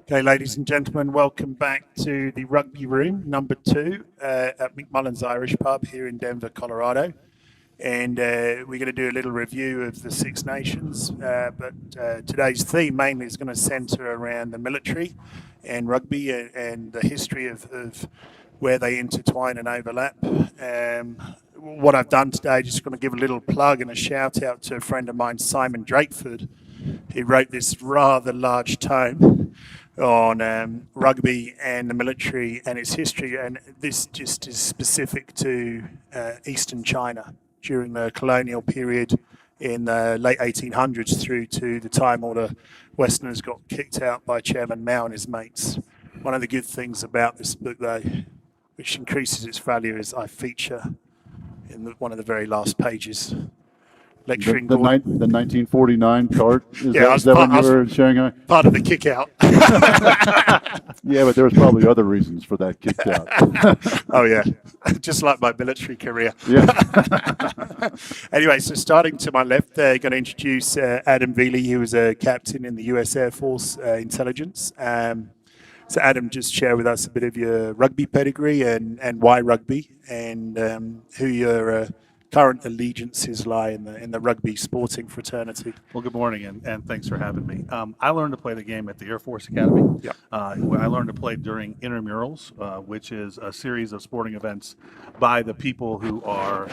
Okay, ladies and gentlemen, welcome back to the Rugby Room, number 2 at McMullen's Irish Pub here in Denver, Colorado. And we're going to do a little review of the Six Nations, but today's theme mainly is going to centre around the military and rugby and the history of where they intertwine and overlap. What I've done today, just going to give a little plug and a shout out to a friend of mine, Simon Drakeford, who wrote this rather large tome on rugby and the military and its history, and this just is specific to Eastern China during the colonial period in the late 1800s through to the time all the Westerners got kicked out by Chairman Mao and his mates. One of the good things about this book, though, which increases its value, is I feature in one of the very last pages lecturing the 1949 chart. Is that when you were in Shanghai? Part of the kick out. Yeah, but there was probably other reasons for that kick out. Oh yeah, just like my military career. Yeah. Anyway, so starting to my left, going to introduce Adam Veli, who was a captain in the US Air Force intelligence. So Adam, just share with us a bit of your rugby pedigree and why rugby, and who your current allegiances lie in the rugby sporting fraternity. Well, good morning, and thanks for having me. I learned to play the game at the Air Force Academy. Yep. I learned to play during intramurals, which is a series of sporting events by the people who are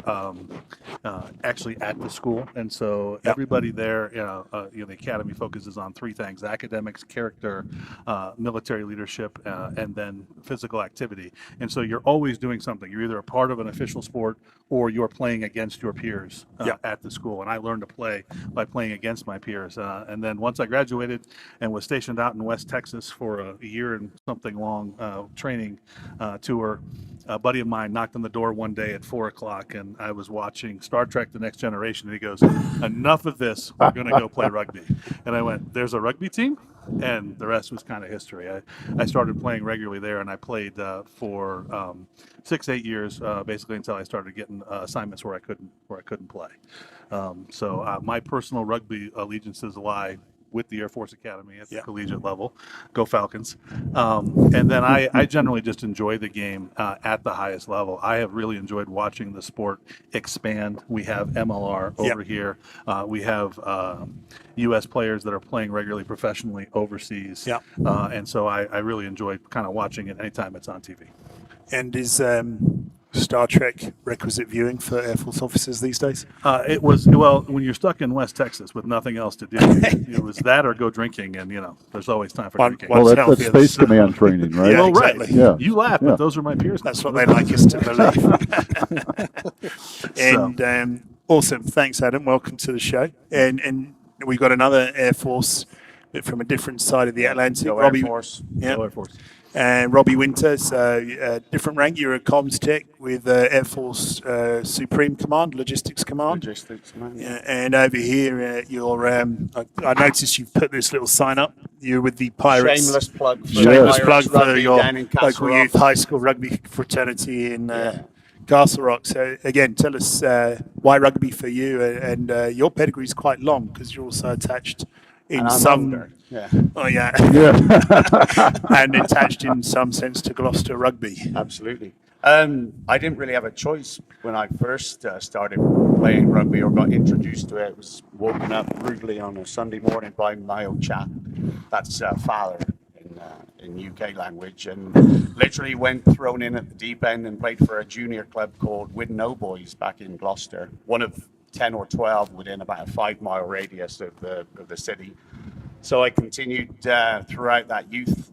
actually at the school. And so everybody there, the academy focuses on 3 things: academics, character, military leadership, and then physical activity. And so you're always doing something. You're either a part of an official sport or you're playing against your peers at the school. And I learned to play by playing against my peers. And then once I graduated and was stationed out in West Texas for a year and something long training tour, a buddy of mine knocked on the door one day at 4 o'clock, and I was watching Star Trek The Next Generation, and he goes, "Enough of this, we're going to go play rugby." And I went, "There's a rugby team?" And the rest was kind of history. I started playing regularly there, and I played for 6-8 years, basically until I started getting assignments where I couldn't play. So my personal rugby allegiances lie with the Air Force Academy at the collegiate level. Go Falcons. And then I generally just enjoy the game at the highest level. I have really enjoyed watching the sport expand. We have MLR over here. We have U.S. players that are playing regularly professionally overseas. And so I really enjoy kind of watching it anytime it's on TV. And is Star Trek requisite viewing for Air Force officers these days? It was, well, when you're stuck in West Texas with nothing else to do, it was that or go drinking, and there's always time for drinking. Well, that's Space Command training, right? Yeah, well, exactly. right. Yeah. You laugh, but those are my peers. That's what they like us to believe. And awesome. Thanks, Adam. Welcome to the show. And we've got another Air Force, but from a different side of the Atlantic. Go Air Force. Yeah. Go Air Force. And Robbie Winter, so different rank. You're a comms tech with Air Force Supreme Command, Logistics Command. Logistics Command. Yeah, and over here, you're. I noticed you've put this little sign up. You're with the Pirates. Shameless plug for Shameless Pirates plug for rugby your down in Castle local Rock. youth high school rugby fraternity in Castle Rock. So again, tell us why rugby for you, and your pedigree is quite long because you're also attached in And I'm some. older. Yeah. Oh yeah. And attached in some sense to Gloucester rugby. Absolutely. I didn't really have a choice when I first started playing rugby or got introduced to it. It was woken up rudely on a Sunday morning by my old chap. That's father in UK language, and literally went thrown in at the deep end and played for a junior club called Widden Boys back in Gloucester. One of 10 or 12 within about a 5-mile radius of the city. So I continued throughout that youth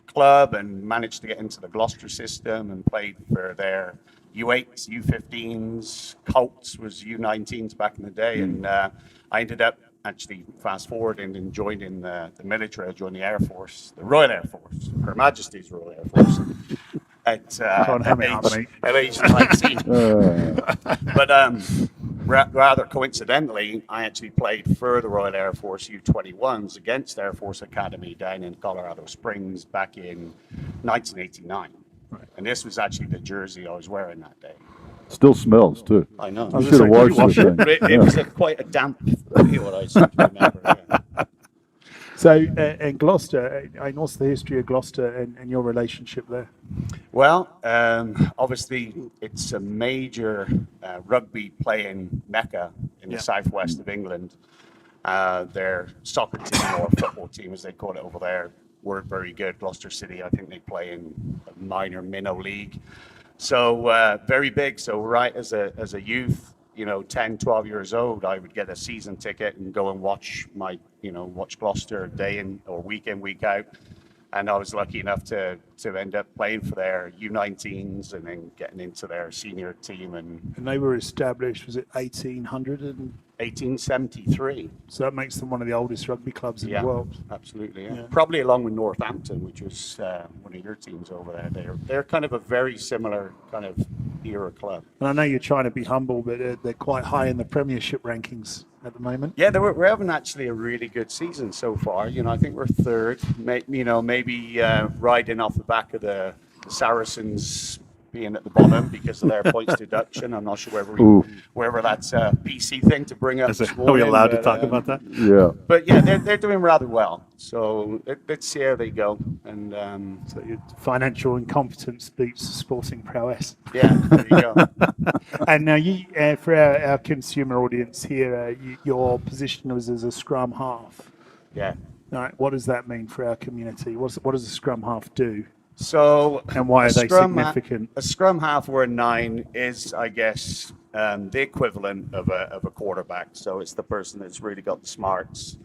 club and managed to get into the Gloucester system and played for their U8s, U15s, Colts was U19s back in the day. And I ended up actually fast forwarding and joining the military. I joined the Air Force, the Royal Air Force, Her Majesty's Royal Air Force. At age 19. But rather coincidentally, I actually played for the Royal Air Force U21s against Air Force Academy down in Colorado Springs back in 1989. Right. And this was actually the jersey I was wearing that day. Still smells, too. I know. You should have washed this thing. It was quite a damp what I seem to remember. Yeah. So, and Gloucester, what's the history of Gloucester and your relationship there? Well, obviously, it's a major rugby playing mecca in the southwest of England. Their soccer team, or football team as they call it over there, weren't very good. Gloucester City, I think they play in a minor minnow league. So very big. So right as a youth, 10, 12 years old, I would get a season ticket and go and watch watch Gloucester day in or week in, week out. And I was lucky enough to end up playing for their U19s and then getting into their senior team. And they were established, was it 1800? 1873. So that makes them one of the oldest rugby clubs in the world. Absolutely. Yeah. Probably along with Northampton, which was one of your teams over there. They're kind of a very similar kind of era club. And I know you're trying to be humble, but they're quite high in the Premiership rankings at the moment. Yeah, we're having actually a really good season so far. I think we're third. Maybe riding off the back of the Saracens being at the bottom because of their points deduction. I'm not sure whether that's a PC thing to bring up. Are we allowed to talk about that? Yeah. But yeah, they're doing rather well. So let's see how they go. And So your financial incompetence beats sporting prowess. yeah, there you go. And now, for our consumer audience here, your position was as a scrum half. Yeah. All right, what does that mean for our community? What does a scrum half do? So, And why are they significant? A scrum half or a 9 is, I guess, the equivalent of a quarterback. So it's the person that's really got the smarts.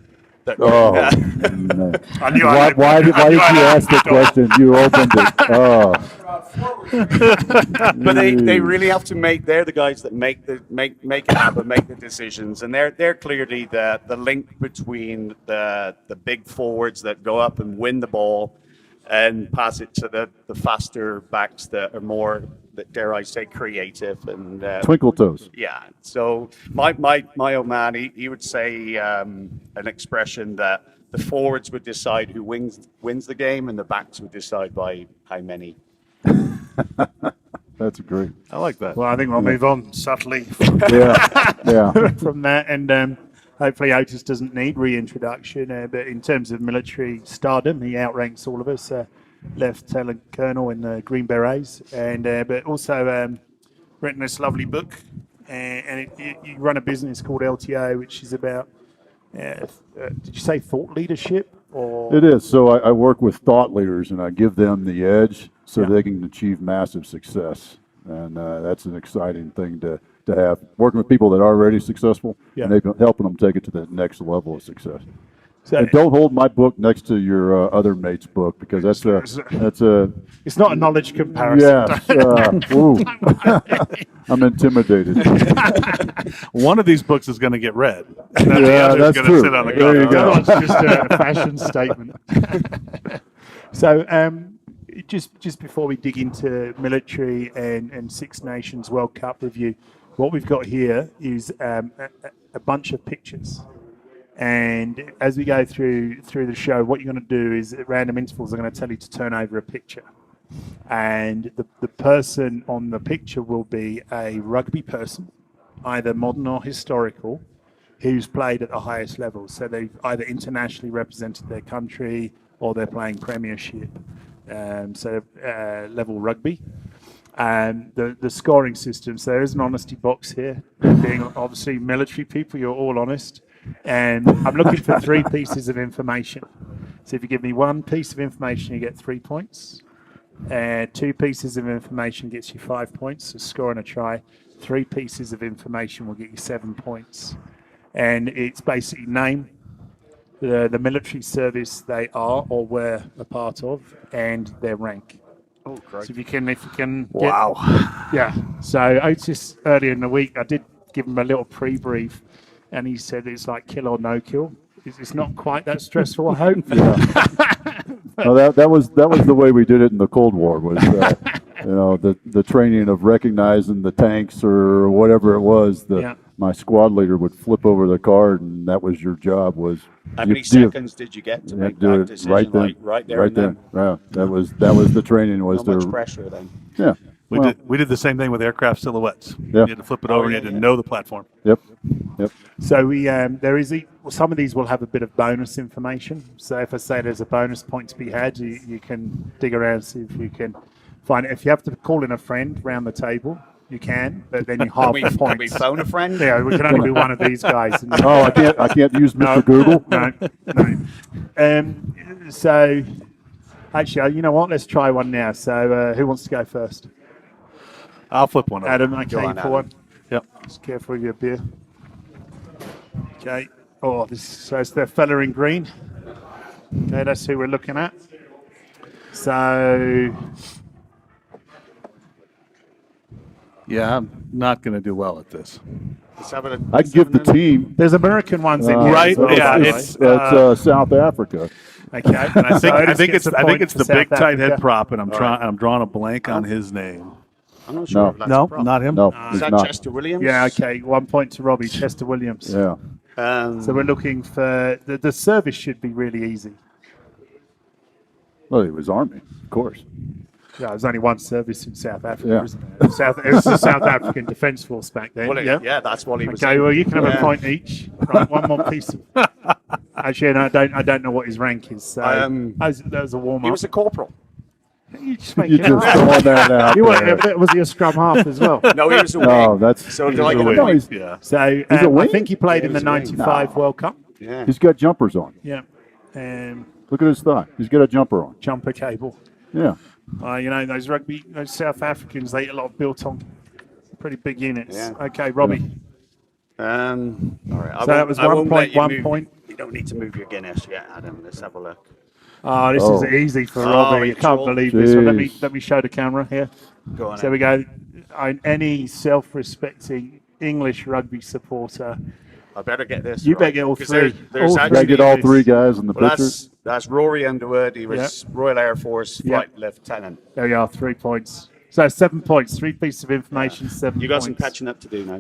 Oh, no. I knew Why did you ask the question? You opened it. Oh. But they really have to they're the guys that make it happen, make the decisions, and they're clearly the link between the big forwards that go up and win the ball and pass it to the faster backs that are more, dare I say, creative and Twinkle toes. yeah. So my old man, he would say an expression that the forwards would decide who wins the game, and the backs would decide by how many. That's great. I like that. Well, I think we'll move on subtly Yeah. from that, and hopefully Otis doesn't need reintroduction. But in terms of military stardom, he outranks all of us. Lieutenant Colonel in the Green Berets, and but also written this lovely book, and you run a business called LTO, which is about. Did you say thought leadership? Or It is. So I work with thought leaders, and I give them the edge so Yeah. they can achieve massive success. And that's an exciting thing to have. Working with people that are already successful, Yeah. and helping them take it to the next level of success. So And don't hold my book next to your other mate's book, because that's a it's not a knowledge comparison. yes. Ooh. I'm intimidated. One of these books is going to get read, and then the Yeah, other is that's going to true. sit on the There you cover. The go. other one's just a fashion statement. So, just before we dig into military and Six Nations World Cup review, what we've got here is a bunch of pictures. And as we go through the show, what you're going to do is at random intervals, I'm going to tell you to turn over a picture. And the person on the picture will be a rugby person, either modern or historical, who's played at the highest level. So they've either internationally represented their country or they're playing Premiership, level rugby. The scoring system, so there is an honesty box here. Being obviously military people, you're all honest. And I'm looking for 3 pieces of information. So if you give me 1 piece of information, you get 3 points. 2 pieces of information gets you 5 points, so score on a try. 3 pieces of information will get you 7 points. And it's basically name, the military service they are or were a part of, and their rank. Oh, great. So if you can Wow. yeah. So Otis, earlier in the week, I did give him a little pre-brief, and he said it's like kill or no kill. It's not quite that stressful, I hope. No, that was the way we did it in the Cold War. Was the training of recognizing the tanks or whatever it was. Yeah. My squad leader would flip over the card, and that was your job. Was How many seconds did you get to make that decision? right then, Like, right there right and there. then? Yeah, that was the training. Was Not much to pressure then. yeah. We did the same thing with aircraft silhouettes. Yeah. You had to flip it over, and you had to know the platform. Yep. So we there is some of these will have a bit of bonus information. So if I say there's a bonus point to be had, you can dig around, see if you can find it. If you have to call in a friend round the table, you can, but then you halve the Can we points. phone a friend? Yeah, we can only be one of these guys. And, Oh, I can't use Mr. Google. no. So, actually, you know what? Let's try one now. So, who wants to go first? I'll flip one over. Adam, okay, Go on, for Adam. one. Yep. Just careful with your beer. Okay. Oh, so it's the fella in green. Okay, that's who we're looking at. So, Yeah, I'm not going to do well at this. Let's have a- I give the team. there's American ones in here. Right, as well, yeah, by the it's- way. South Africa. Okay. And I think it's the big tight head prop. prop, and I'm drawing a blank on his name. I'm not sure No. if that's No, a problem. not him. No, Is he's that not. Chester Williams? Yeah, okay. 1 point to Robbie, Chester Williams. Yeah. So we're looking for the service should be really easy. Well, he was Army, of course. Yeah, there's only one service in South Africa, Yeah. isn't there? It was the South African Defence Force back then. Well, yeah. that's what he was. Okay, in. well, you can have a Yeah. point each. Right, one more piece. Actually, no, I don't know what his rank is. So that was a warm He up. was a corporal. You just make You it just up. throwing that out You there. were, was he a scrum half as well? No, he was a wing. No, that's. So do I He's get a a wing. point? Yeah. So a I wing? think he played Yeah, in the he was a wing. '95 World Cup. Yeah. He's got jumpers on. Yeah. Look at his thigh. He's got a jumper on. Jumper cable. Yeah. You know, those South Africans, they get a lot built on pretty big units. Yeah. Okay, Robbie. All right. So that was 1 point, 1 point. You don't need to move your Guinness yet, Adam. Let's have a look. Oh, this is easy for Oh, Robbie. I it's can't all- believe this one. Jeez. Let me show the camera here. Go on. So we go. Any self-respecting English rugby supporter, I better get this. you right. better get all 'Cause three. There's All Gotta actually, get all three guys in the well, picture. that's Rory Underwood. He was Royal Air Force Flight Lieutenant. There you are, 3 points. So 7 points. 3 pieces of information, 7 You got points. some catching up to do now.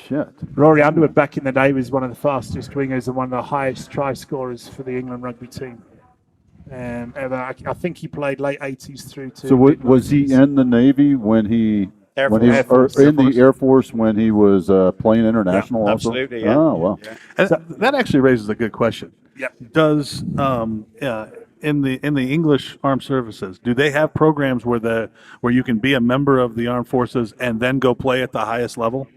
Shit. Rory Underwood back in the day was one of the fastest wingers and one of the highest try scorers for the England rugby team. Ever. I think he played late 80s through to. So mid- was he 90s. in the Navy when he Air when Force. he Air Force. or in the Air Force when he was playing international? Yeah, also? absolutely, yeah. Oh well. Yeah. And that actually raises a good question. Yep. Does in the English Armed Services, do they have programs where you can be a member of the armed forces and then go play at the highest level?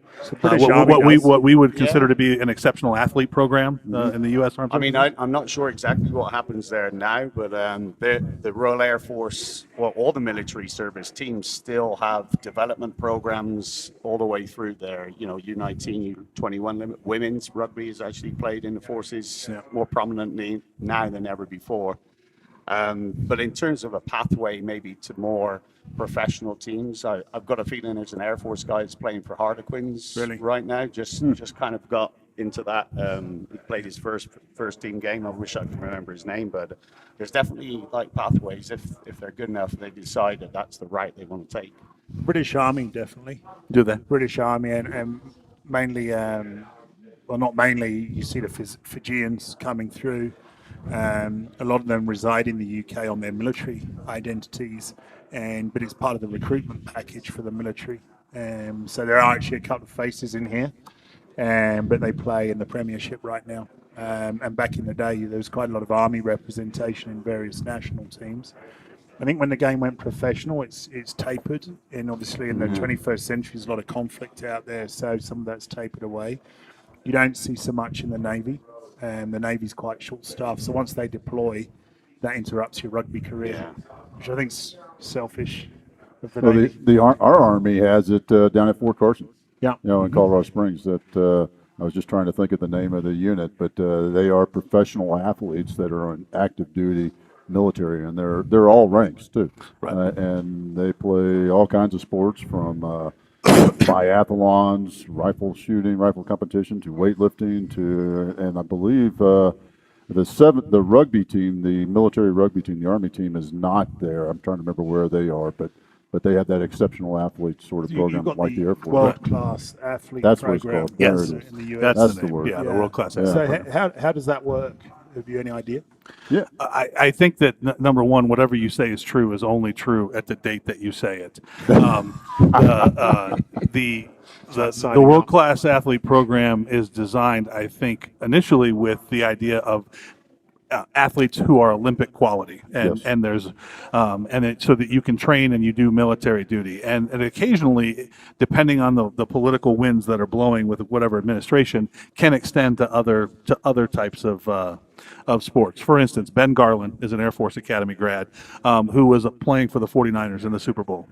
British Army does. What we would consider to be an exceptional athlete program in the U.S. Armed I mean, Services? I'm not sure exactly what happens there now, but the Royal Air Force, well, all the military service teams still have development programs all the way through there. You know, U19, U21 limit. Women's rugby is actually played in the forces more prominently now than ever before. But in terms of a pathway maybe to more professional teams, I've got a feeling there's an Air Force guy that's playing for Harlequins right now. Just kind of got into that. He played his first team game. I wish I could remember his name, but there's definitely like pathways if they're good enough. They decide that that's the route they want to take. British Army, definitely. Do they? British Army and mainly, well, not mainly, you see the Fijians coming through. A lot of them reside in the UK on their military identities, but it's part of the recruitment package for the military. So there are actually a couple of faces in here, but they play in the Premiership right now. And back in the day, there was quite a lot of Army representation in various national teams. I think when the game went professional, it's tapered, and obviously in the 21st century, there's a lot of conflict out there, so some of that's tapered away. You don't see so much in the Navy. The Navy's quite short-staffed, so once they deploy, that interrupts your rugby career, which I think's selfish of the Well, Navy. our Army has it down at Fort Carson. Yeah. You know, in Colorado Springs. That I was just trying to think of the name of the unit, but they are professional athletes that are on active duty military, and they're all ranks too. Right. And they play all kinds of sports from biathlons, rifle shooting, rifle competition, to weightlifting, and I believe the rugby team, the military rugby team, the Army team is not there. I'm trying to remember where they are, but they have that exceptional athlete sort of program You've got like the Air Force. world-class athlete That's what it's program called. There Yes. it is. in the US. That's the the name. word. Yeah, the Yeah. world class. Yeah. So how does that work? Have you any idea? Yeah. I think that number one, whatever you say is true is only true at the date that you say it. The world class athlete program is designed, I think, initially with the idea of athletes who are Olympic quality, and Yes. and there's so that you can train and you do military duty, and occasionally, depending on the political winds that are blowing with whatever administration, can extend to other types of sports. For instance, Ben Garland is an Air Force Academy grad who was playing for the 49ers in the Super Bowl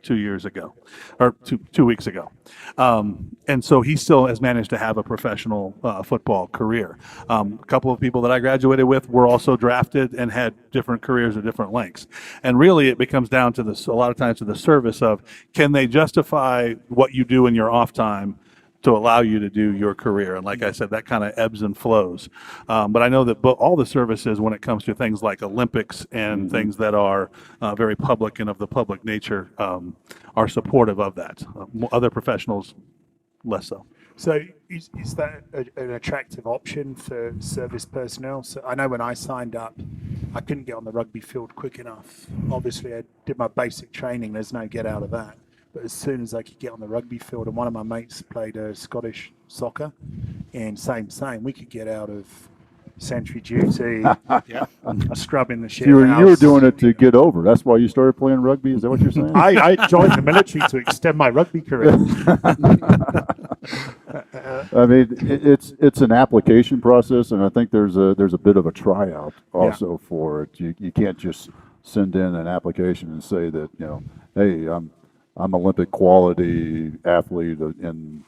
2 years ago, or two weeks ago. And so he still has managed to have a professional football career. A couple of people that I graduated with were also drafted and had different careers at different lengths. And really, it becomes down to this, a lot of times, to the service of, can they justify what you do in your off time to allow you to do your career? And like I said, that kind of ebbs and flows. But I know that all the services, when it comes to things like Olympics and things that are very public and of the public nature, are supportive of that. Other professionals, less so. So is that an attractive option for service personnel? So I know when I signed up, I couldn't get on the rugby field quick enough. Obviously, I did my basic training. There's no get out of that. But as soon as I could get on the rugby field, and one of my mates played Scottish soccer, and same, we could get out of sentry duty, scrubbing the shit You were house. doing it to get over. That's why you started playing rugby. Is that what you're saying? I joined the military to extend my rugby career. I mean, it's an application process, and I think there's a bit of a tryout also for it. You can't just send in an application and say that, hey, I'm Olympic quality athlete in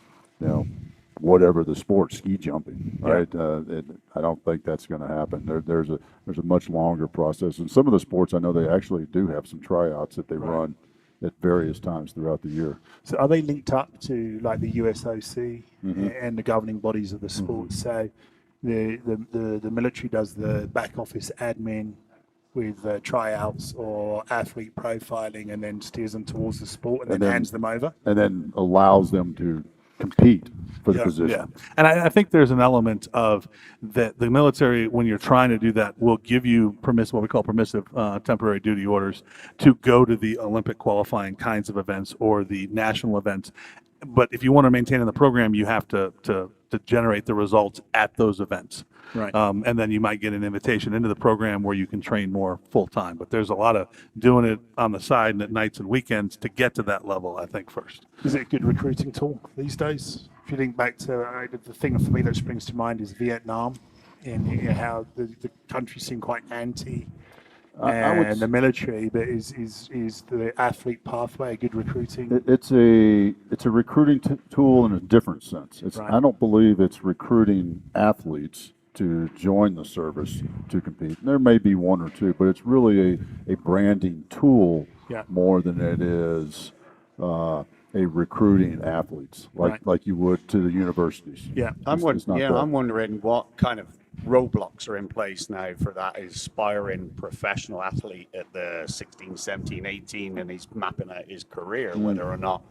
whatever the sport, ski jumping, right? I don't think that's going to happen. There's a much longer process, and some of the sports I know they actually do have some tryouts that they run at various times throughout the year. So are they linked up to like the USOC and the governing bodies of the sport? So the military does the back office admin with tryouts or athlete profiling, and then steers them towards the sport, and then hands them over, and then allows them to compete for the position. Yeah, and I think there's an element of that the military, when you're trying to do that, will give you what we call permissive temporary duty orders to go to the Olympic qualifying kinds of events or the national events. But if you want to maintain in the program, you have to generate the results at those events. Right. And then you might get an invitation into the program where you can train more full time. But there's a lot of doing it on the side and at nights and weekends to get to that level, I think, first. Is it a good recruiting tool these days? If you think back to the thing for me that springs to mind is Vietnam, and how the country seemed quite anti the military, but is the athlete pathway a good recruiting? It's a recruiting tool in a different sense. I don't believe it's recruiting athletes to join the service to compete. There may be one or two, but it's really a branding tool more than it is a recruiting athletes like you would to the universities. Yeah, I'm wondering what kind of roadblocks are in place now for that aspiring professional athlete at the 16, 17, 18, and he's mapping out his career, whether or not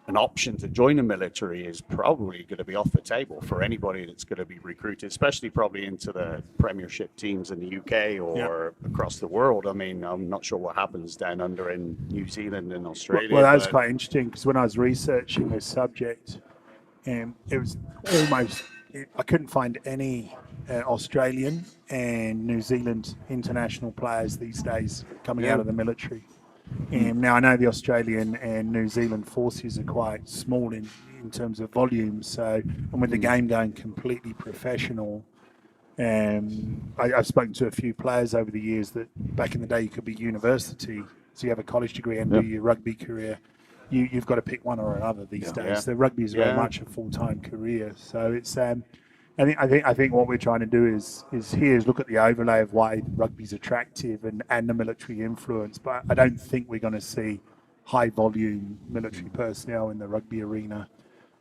an option to join the military is probably going to be off the table for anybody that's going to be recruited, especially probably into the Premiership teams in the UK or across the world. I mean, I'm not sure what happens down under in New Zealand and Australia. Well, that was quite interesting, because when I was researching this subject, it was almost, I couldn't find any Australian and New Zealand international players these days coming out of the military. Now, I know the Australian and New Zealand forces are quite small in terms of volume, so, and with the game going completely professional, I've spoken to a few players over the years that back in the day you could be university, so you have a college degree and do your rugby career. You've got to pick one or another these days. The rugby is very much a full-time career, so it's. I think what we're trying to do is look at the overlay of why rugby's attractive and the military influence, but I don't think we're going to see high volume military personnel in the rugby arena.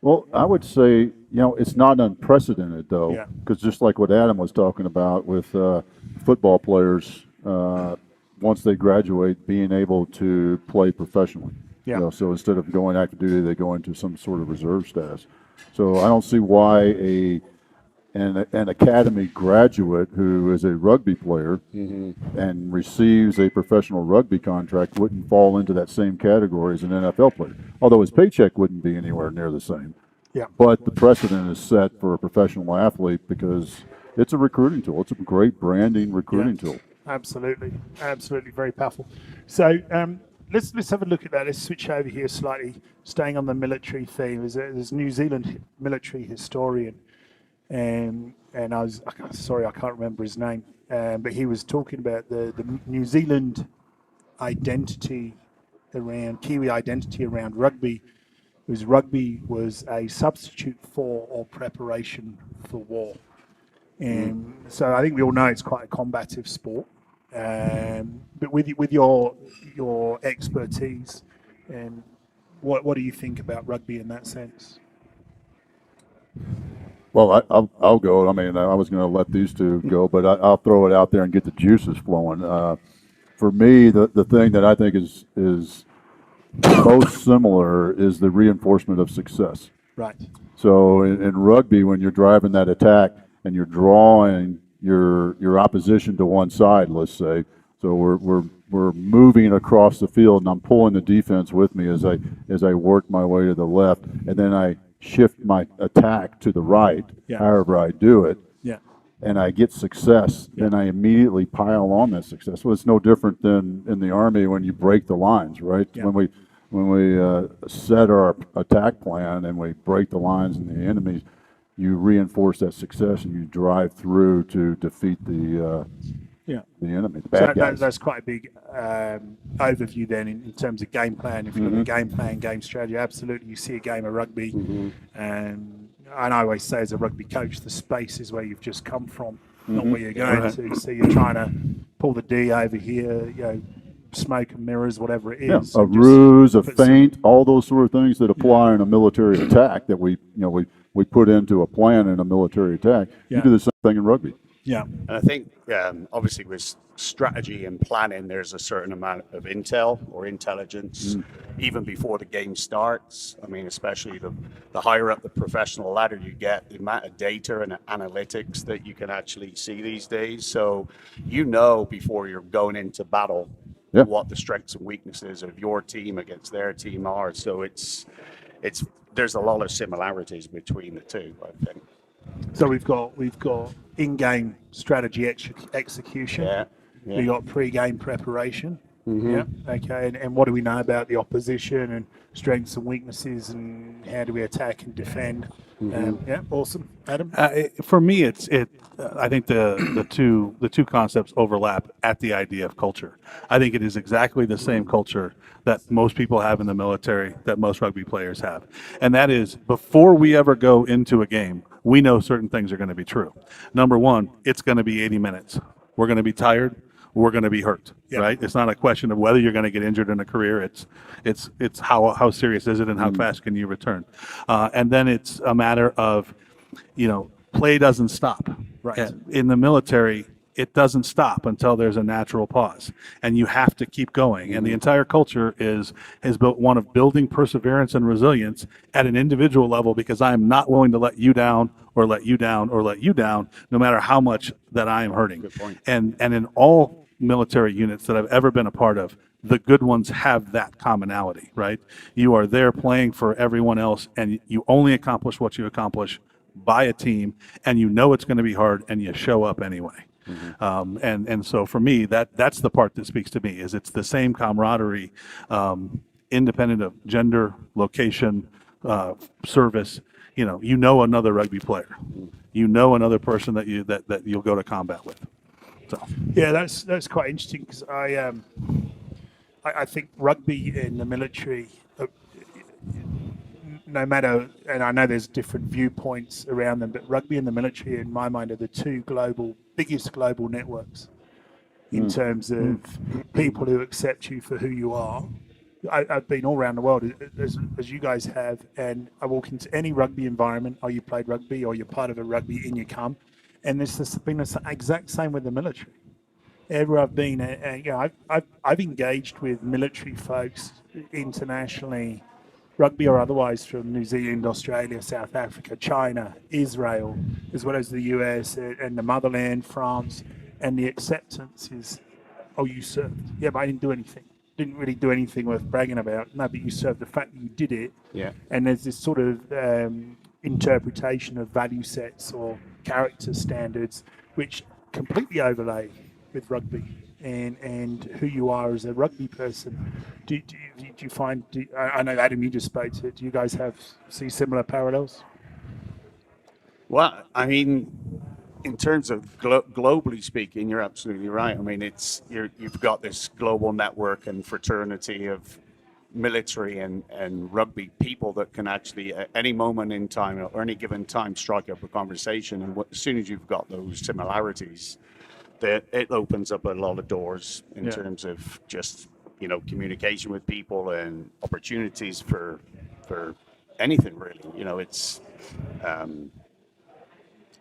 Well, I would say, it's not unprecedented though, because just like what Adam was talking about with football players, once they graduate, being able to play professionally. So instead of going active duty, they go into some sort of reserve status. So I don't see why an academy graduate who is a rugby player and receives a professional rugby contract wouldn't fall into that same category as an NFL player, although his paycheck wouldn't be anywhere near the same. Yeah. But the precedent is set for a professional athlete because it's a recruiting tool. It's a great branding recruiting tool. Absolutely, absolutely, very powerful. So let's have a look at that. Let's switch over here slightly, staying on the military theme. There's a New Zealand military historian, and I can't remember his name, but he was talking about the New Zealand identity around Kiwi identity around rugby. Rugby was a substitute for or preparation for war. And so I think we all know it's quite a combative sport. But with your expertise, what do you think about rugby in that sense? Well, I'll go. I mean, I was going to let these two go, but I'll throw it out there and get the juices flowing. For me, the thing that I think is most similar is the reinforcement of success. Right. So in rugby, when you're driving that attack and you're drawing your opposition to one side, let's say, so we're moving across the field, and I'm pulling the defense with me as I work my way to the left, and then I shift my attack to the right, however I do it, and I get success, then I immediately pile on that success. Well, it's no different than in the Army when you break the lines, right? When we set our attack plan and we break the lines and the enemies, you reinforce that success and you drive through to defeat the enemy, the bad guys. That's quite a big overview then in terms of game plan. If you look at game plan, game strategy, absolutely you see a game of rugby. And I always say as a rugby coach, the space is where you've just come from, not where you're going to. So you're trying to pull the D over here, smoke and mirrors, whatever it is. A ruse, a feint, all those sort of things that apply in a military attack that we put into a plan in a military attack. You do the same thing in rugby. Yeah. And I think, obviously, with strategy and planning, there's a certain amount of intel or intelligence even before the game starts. I mean, especially the higher up the professional ladder you get, the amount of data and analytics that you can actually see these days. So before you're going into battle what the strengths and weaknesses of your team against their team are. So there's a lot of similarities between the two, I think. So we've got in-game strategy execution. We've got pre-game preparation. Yeah. Okay. And what do we know about the opposition and strengths and weaknesses and how do we attack and defend? Awesome. Adam? For me, I think the two concepts overlap at the idea of culture. I think it is exactly the same culture that most people have in the military, that most rugby players have. And that is, before we ever go into a game, we know certain things are going to be true. Number one, it's going to be 80 minutes. We're going to be tired. We're going to be hurt, right? It's not a question of whether you're going to get injured in a career. It's how serious is it and how fast can you return. And then it's a matter of, play doesn't stop. Right. In the military, it doesn't stop until there's a natural pause, and you have to keep going. And the entire culture is built one of building perseverance and resilience at an individual level, because I am not willing to let you down or let you down or let you down, no matter how much that I am hurting. Good point. And in all military units that I've ever been a part of, the good ones have that commonality, right? You are there playing for everyone else, and you only accomplish what you accomplish by a team, and it's going to be hard, and you show up anyway. And so for me, that's the part that speaks to me, is it's the same camaraderie, independent of gender, location, service. Another rugby player, another person that you'll go to combat with. So that's quite interesting, because I think rugby in the military, no matter, and I know there's different viewpoints around them, but rugby and the military, in my mind, are the two biggest global networks in terms of people who accept you for who you are. I've been all around the world, as you guys have, and I walk into any rugby environment, or you played rugby, or you're part of a rugby, and you come, and this has been the exact same with the military. Everywhere I've been, I've engaged with military folks internationally rugby or otherwise, from New Zealand, Australia, South Africa, China, Israel, as well as the US and the motherland, France, and the acceptance is, oh, you served. Yeah, but I didn't do anything. Didn't really do anything worth bragging about. No, but you served. The fact that you did it. Yeah. And there's this sort of interpretation of value sets or character standards, which completely overlay with rugby and who you are as a rugby person. Do you find? I know Adam, you just spoke to it. Do you guys see similar parallels? Well, I mean, in terms of globally speaking, you're absolutely right. I mean, you've got this global network and fraternity of military and rugby people that can actually at any moment in time or any given time strike up a conversation. And as soon as you've got those similarities, that it opens up a lot of doors in terms of just communication with people and opportunities for anything really. It's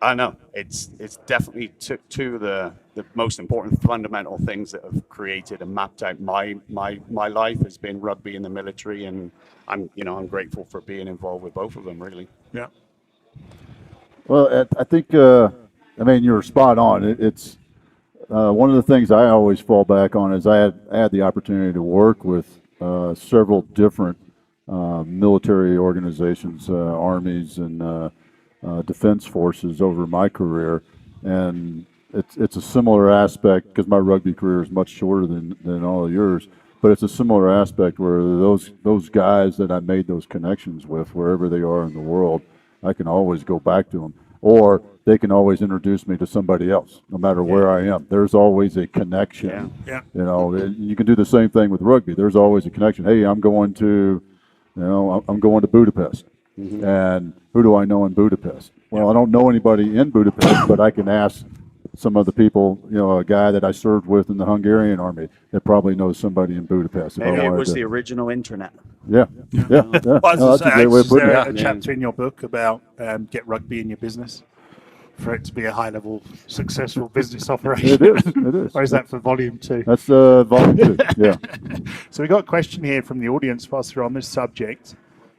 I know it's definitely two of the most important fundamental things that have created and mapped out my life has been rugby and the military, and I'm grateful for being involved with both of them really. Yeah. Well, I think you're spot on. It's one of the things I always fall back on is I had the opportunity to work with several different military organizations, armies and defense forces over my career, and it's a similar aspect because my rugby career is much shorter than all of yours, but it's a similar aspect where those guys that I made those connections with, wherever they are in the world, I can always go back to them, or they can always introduce me to somebody else, no matter where I am. There's always a connection. Yeah. You can do the same thing with rugby. There's always a connection. Hey, I'm going to Budapest. Mm-hmm. And who do I know in Budapest? Well, I don't know anybody in Budapest, but I can ask some of the people, a guy that I served with in the Hungarian army that probably knows somebody in Budapest. Maybe it was the original internet. Yeah. Well, That's a great way of is putting there it. a chapter in your book about get rugby in your business for it to be a high-level, successful business operation? It is. Or is that for volume 2? That's volume 2, yeah. So we got a question here from the audience whilst we're on this subject.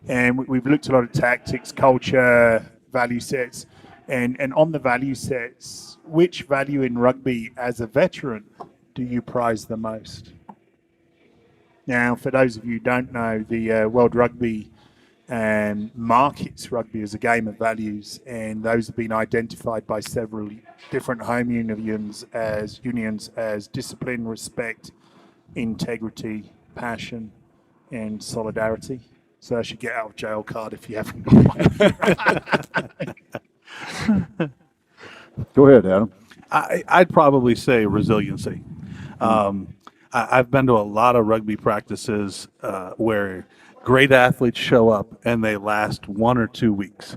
And we've looked a lot at tactics, culture, value sets. And on the value sets, which value in rugby as a veteran do you prize the most? Now, for those of you who don't know, the World Rugby markets rugby as a game of values, and those have been identified by several different home unions as discipline, respect, integrity, passion, and solidarity. So I should get out of jail card if you haven't got one. Go ahead, Adam. I'd probably say resiliency. I've been to a lot of rugby practices where great athletes show up and they last 1 or 2 weeks,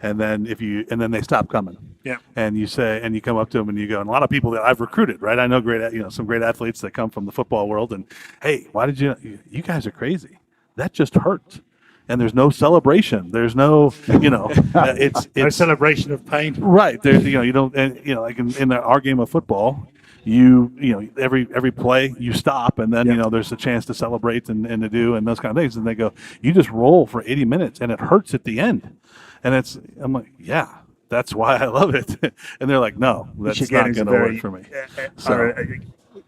and then they stop coming. Yeah. And you come up to them and you go, and a lot of people that I've recruited, right? I know some great athletes that come from the football world, and hey, why did you guys are crazy. That just hurt. And there's no celebration. There's no, it's no celebration of pain. Right. There, you don't, and like in our game of football, every play you stop, and then there's a chance to celebrate and to do and those kind of things. And they go, you just roll for 80 minutes, and it hurts at the end. And I'm like, yeah, that's why I love it. And they're like, no, that's not going to work for me.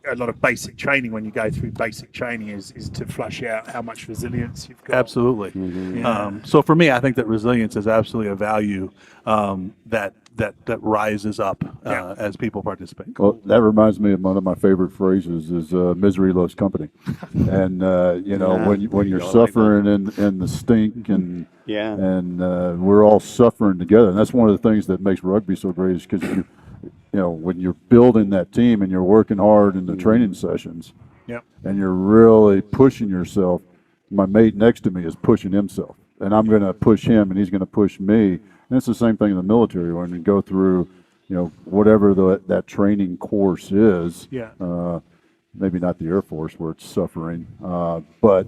A lot of basic training when you go through basic training is to flush out how much resilience you've got. Absolutely. Mm-hmm. So for me, I think that resilience is absolutely a value that rises up as people participate. Well, that reminds me of one of my favorite phrases is misery loves company. And when you're suffering in the stink and we're all suffering together, and that's one of the things that makes rugby so great is because when you're building that team and you're working hard in the training sessions, and you're really pushing yourself, my mate next to me is pushing himself, and I'm going to push him, and he's going to push me. And it's the same thing in the military when you go through, whatever that training course is. Maybe not the Air Force where it's suffering, but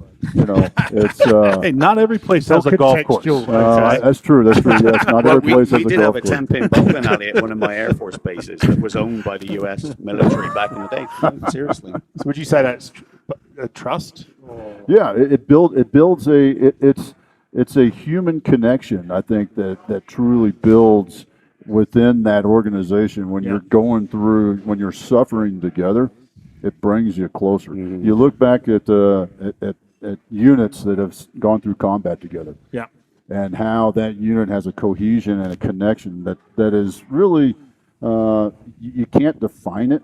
it's. Hey, not every place has a golf course. That's true. Yes, not every place has a golf course. We did have a 10-pin bowling alley at one of my Air Force bases that was owned by the U.S. military back in the day. Seriously. So would you say that's a trust? Yeah, it builds it's it's a human connection, I think, that truly builds within that organization when you're going through, when you're suffering together. It brings you closer. You look back at units that have gone through combat together, Yeah. and how that unit has a cohesion and a connection that is really you can't define it,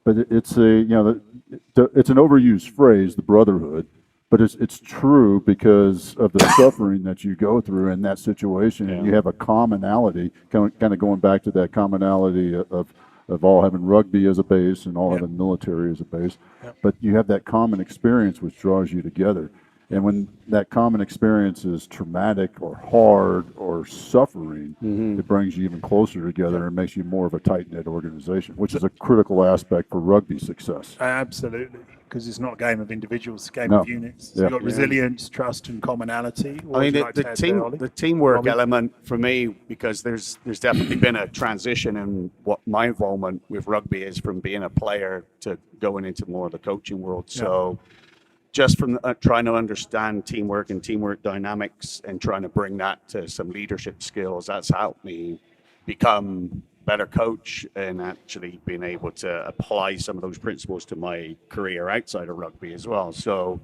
but it's it's an overused phrase, the brotherhood, but it's true because of the suffering that you go through in that situation, and you have a commonality, kind of going back to that commonality of all having rugby as a base and all having military as a base, but you have that common experience which draws you together. And when that common experience is traumatic or hard or suffering, it brings you even closer together and makes you more of a tight-knit organization, which is a critical aspect for rugby success. Absolutely, because it's not a game of individuals, it's a game No. of units. So Yeah. you've got resilience, trust, and commonality. What I mean, would you like to add there, Ollie? the teamwork Robbie? element for me, because there's definitely been a transition in what my involvement with rugby is from being a player to going into more of the coaching world. So just from trying to understand teamwork and teamwork dynamics and trying to bring that to some leadership skills, that's helped me become a better coach and actually being able to apply some of those principles to my career outside of rugby as well. So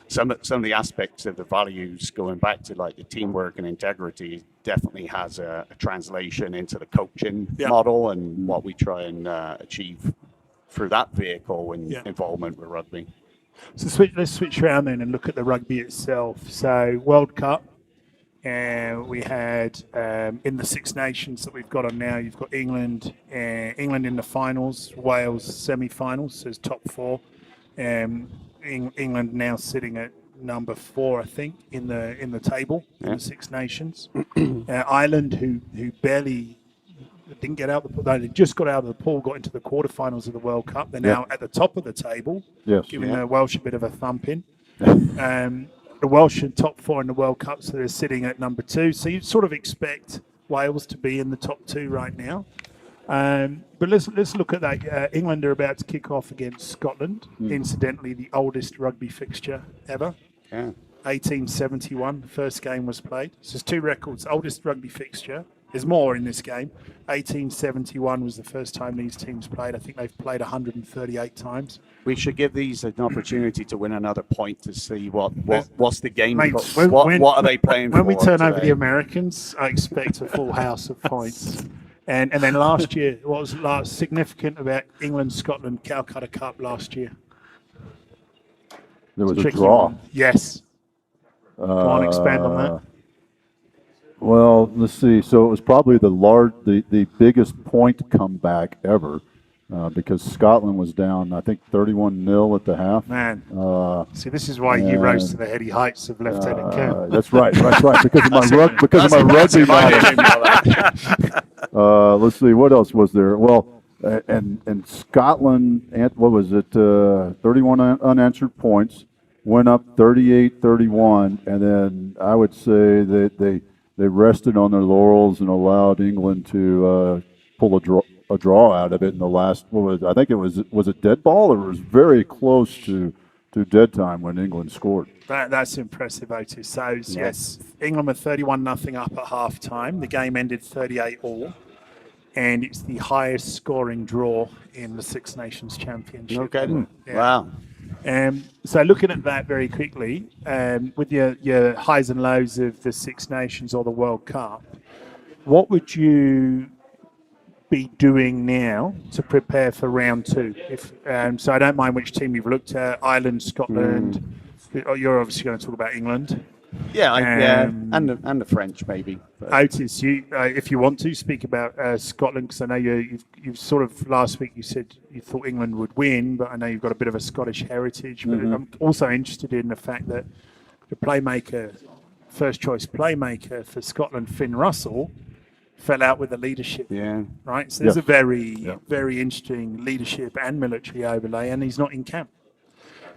some of the aspects of the values going back to like the teamwork and integrity definitely has a translation into the coaching model and what we try and achieve through that vehicle and involvement with rugby. So let's switch around then and look at the rugby itself. So World Cup, we had in the Six Nations that we've got on now, you've got England in the finals, Wales semi-finals, so it's top four. England now sitting at number 4, I think, in the table in the Six Nations. Ireland, who barely didn't get out the pool, they just got out of the pool, got into the quarterfinals of the World Cup. They're now at the top of the table, giving the Welsh a bit of a thumping. The Welsh are top 4 in the World Cup, so they're sitting at number 2. So you sort of expect Wales to be in the top 2 right now. But let's look at that. England are about to kick off against Scotland. Incidentally, the oldest rugby fixture ever. 1871, the first game was played. So there's 2 records. Oldest rugby fixture. There's more in this game. 1871 was the first time these teams played. I think they've played 138 times. We should give these an opportunity to win another point to see what's the game. Mate, what are they playing for? When we turn over today? the Americans, I expect a full house of points. And then last year, what was significant about England-Scotland Calcutta Cup last year? There was a Tricky draw. one. Yes. Go on, expand on that. Well, let's see. So it was probably the biggest point comeback ever, because Scotland was down, I think, 31-0 at the half. Man, see, this is why you rose to the heady heights of Lieutenant Colonel. That's right. Because of my rugby knowledge. Let's see, what else was there? Well, and Scotland, what was it? 31 unanswered points, went up 38-31, and then I would say that they rested on their laurels and allowed England to pull a draw out of it in the last. I think it was it dead ball, or it was very close to dead time when England scored. That's impressive, Otis. So yes, England were 31-0 up at half time. The game ended 38-all, and it's the highest scoring draw in the Six Nations Championship. Okay. Wow. So looking at that very quickly, with your highs and lows of the Six Nations or the World Cup, what would you be doing now to prepare for round 2? So I don't mind which team you've looked at, Ireland, Scotland. You're obviously going to talk about England. And the French maybe. But. Otis, if you want to speak about Scotland, because I know you've sort of last week you said you thought England would win, but I know you've got a bit of a Scottish heritage. But I'm also interested in the fact that the first choice playmaker for Scotland, Finn Russell, fell out with the leadership. Right. So there's a very very interesting leadership and military overlay, and he's not in camp.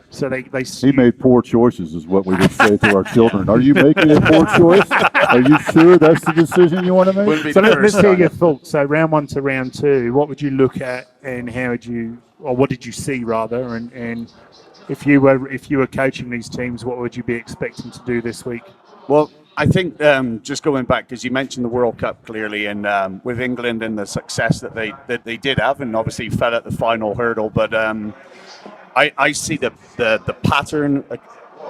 So he made poor choices, is what we would say to our children. Are you making a poor choice? Are you sure that's the decision you want to make? So let's hear your thoughts. So round 1 to round 2, what would you look at, and what did you see rather? And if you were coaching these teams, what would you be expecting to do this week? Well, I think just going back, because you mentioned the World Cup clearly, and with England and the success that they did have, and obviously fell at the final hurdle. But I see the pattern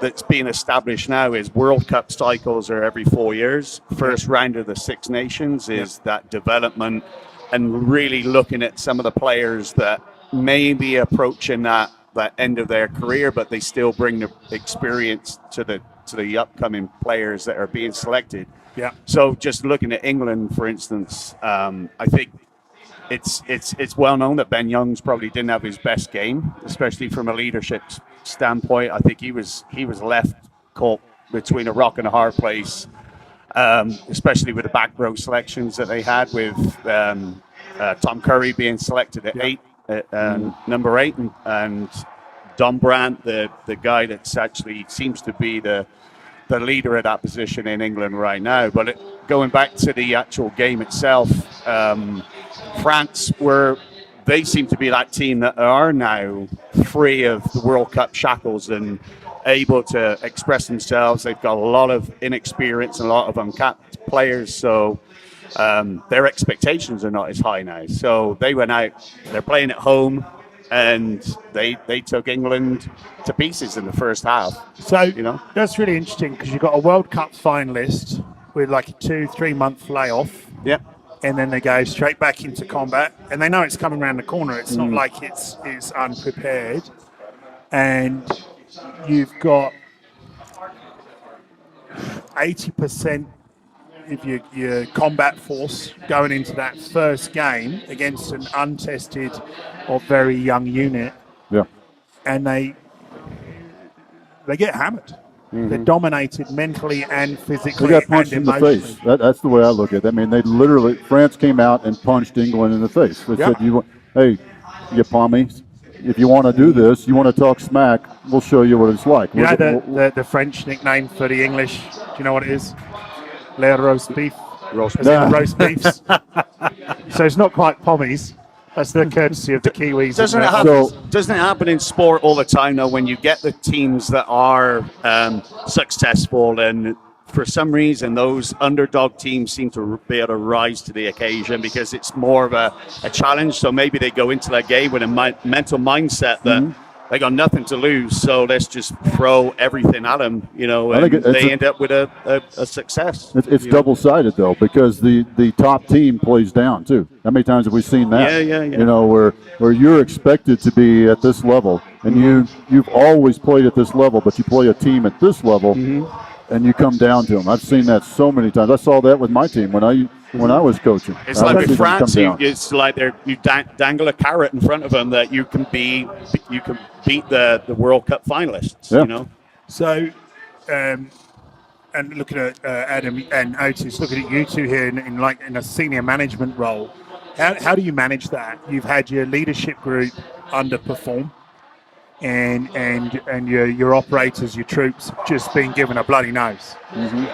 that's being established now is World Cup cycles are every 4 years. First round of the Six Nations is that development, and really looking at some of the players that may be approaching that end of their career, but they still bring the experience to the upcoming players that are being selected. Yeah. So just looking at England, for instance, I think it's well known that Ben Youngs probably didn't have his best game, especially from a leadership standpoint. I think he was left caught between a rock and a hard place, especially with the back row selections that they had, with Tom Curry being selected at number 8, and Don Brandt, the guy that's actually seems to be the leader at that position in England right now. But going back to the actual game itself, France they seem to be that team that are now free of the World Cup shackles and able to express themselves. They've got a lot of inexperience and a lot of uncapped players, so their expectations are not as high now. So they went out, they're playing at home, and they took England to pieces in the first half. So that's really interesting, because you've got a World Cup finalist with like a 2-3 month layoff. Yep. And then they go straight back into combat, and they know it's coming around the corner. It's not like it's unprepared. And you've got 80% of your combat force going into that first game against an untested or very young unit. Yeah. And they get hammered. They're dominated mentally and physically. They got punched in the face. That's the way I look at it. I mean, France came out and punched England in the face. They said, hey, you pommies, if you want to do this, you want to talk smack, we'll show you what it's like. You know the French nickname for the English, do you know what it is? Les roast beef. Roast beefs. So it's not quite pommies. That's the courtesy of the Kiwis. Doesn't it happen in sport all the time, though, when you get the teams that are successful, and for some reason those underdog teams seem to be able to rise to the occasion because it's more of a challenge. So maybe they go into that game with a mental mindset that they got nothing to lose, so let's just throw everything at them, and they end up with a success. It's double-sided, though, because the top team plays down, too. How many times have we seen that? Yeah. Where you're expected to be at this level, and you've always played at this level, but you play a team at this level, and you come down to them. I've seen that so many times. I saw that with my team when I was coaching. It's like with France, it's like you dangle a carrot in front of them that you can beat the World Cup finalists. Yeah. So, and looking at Adam and Otis, looking at you two here in a senior management role, how do you manage that? You've had your leadership group underperform, and your operators, your troops, just being given a bloody nose.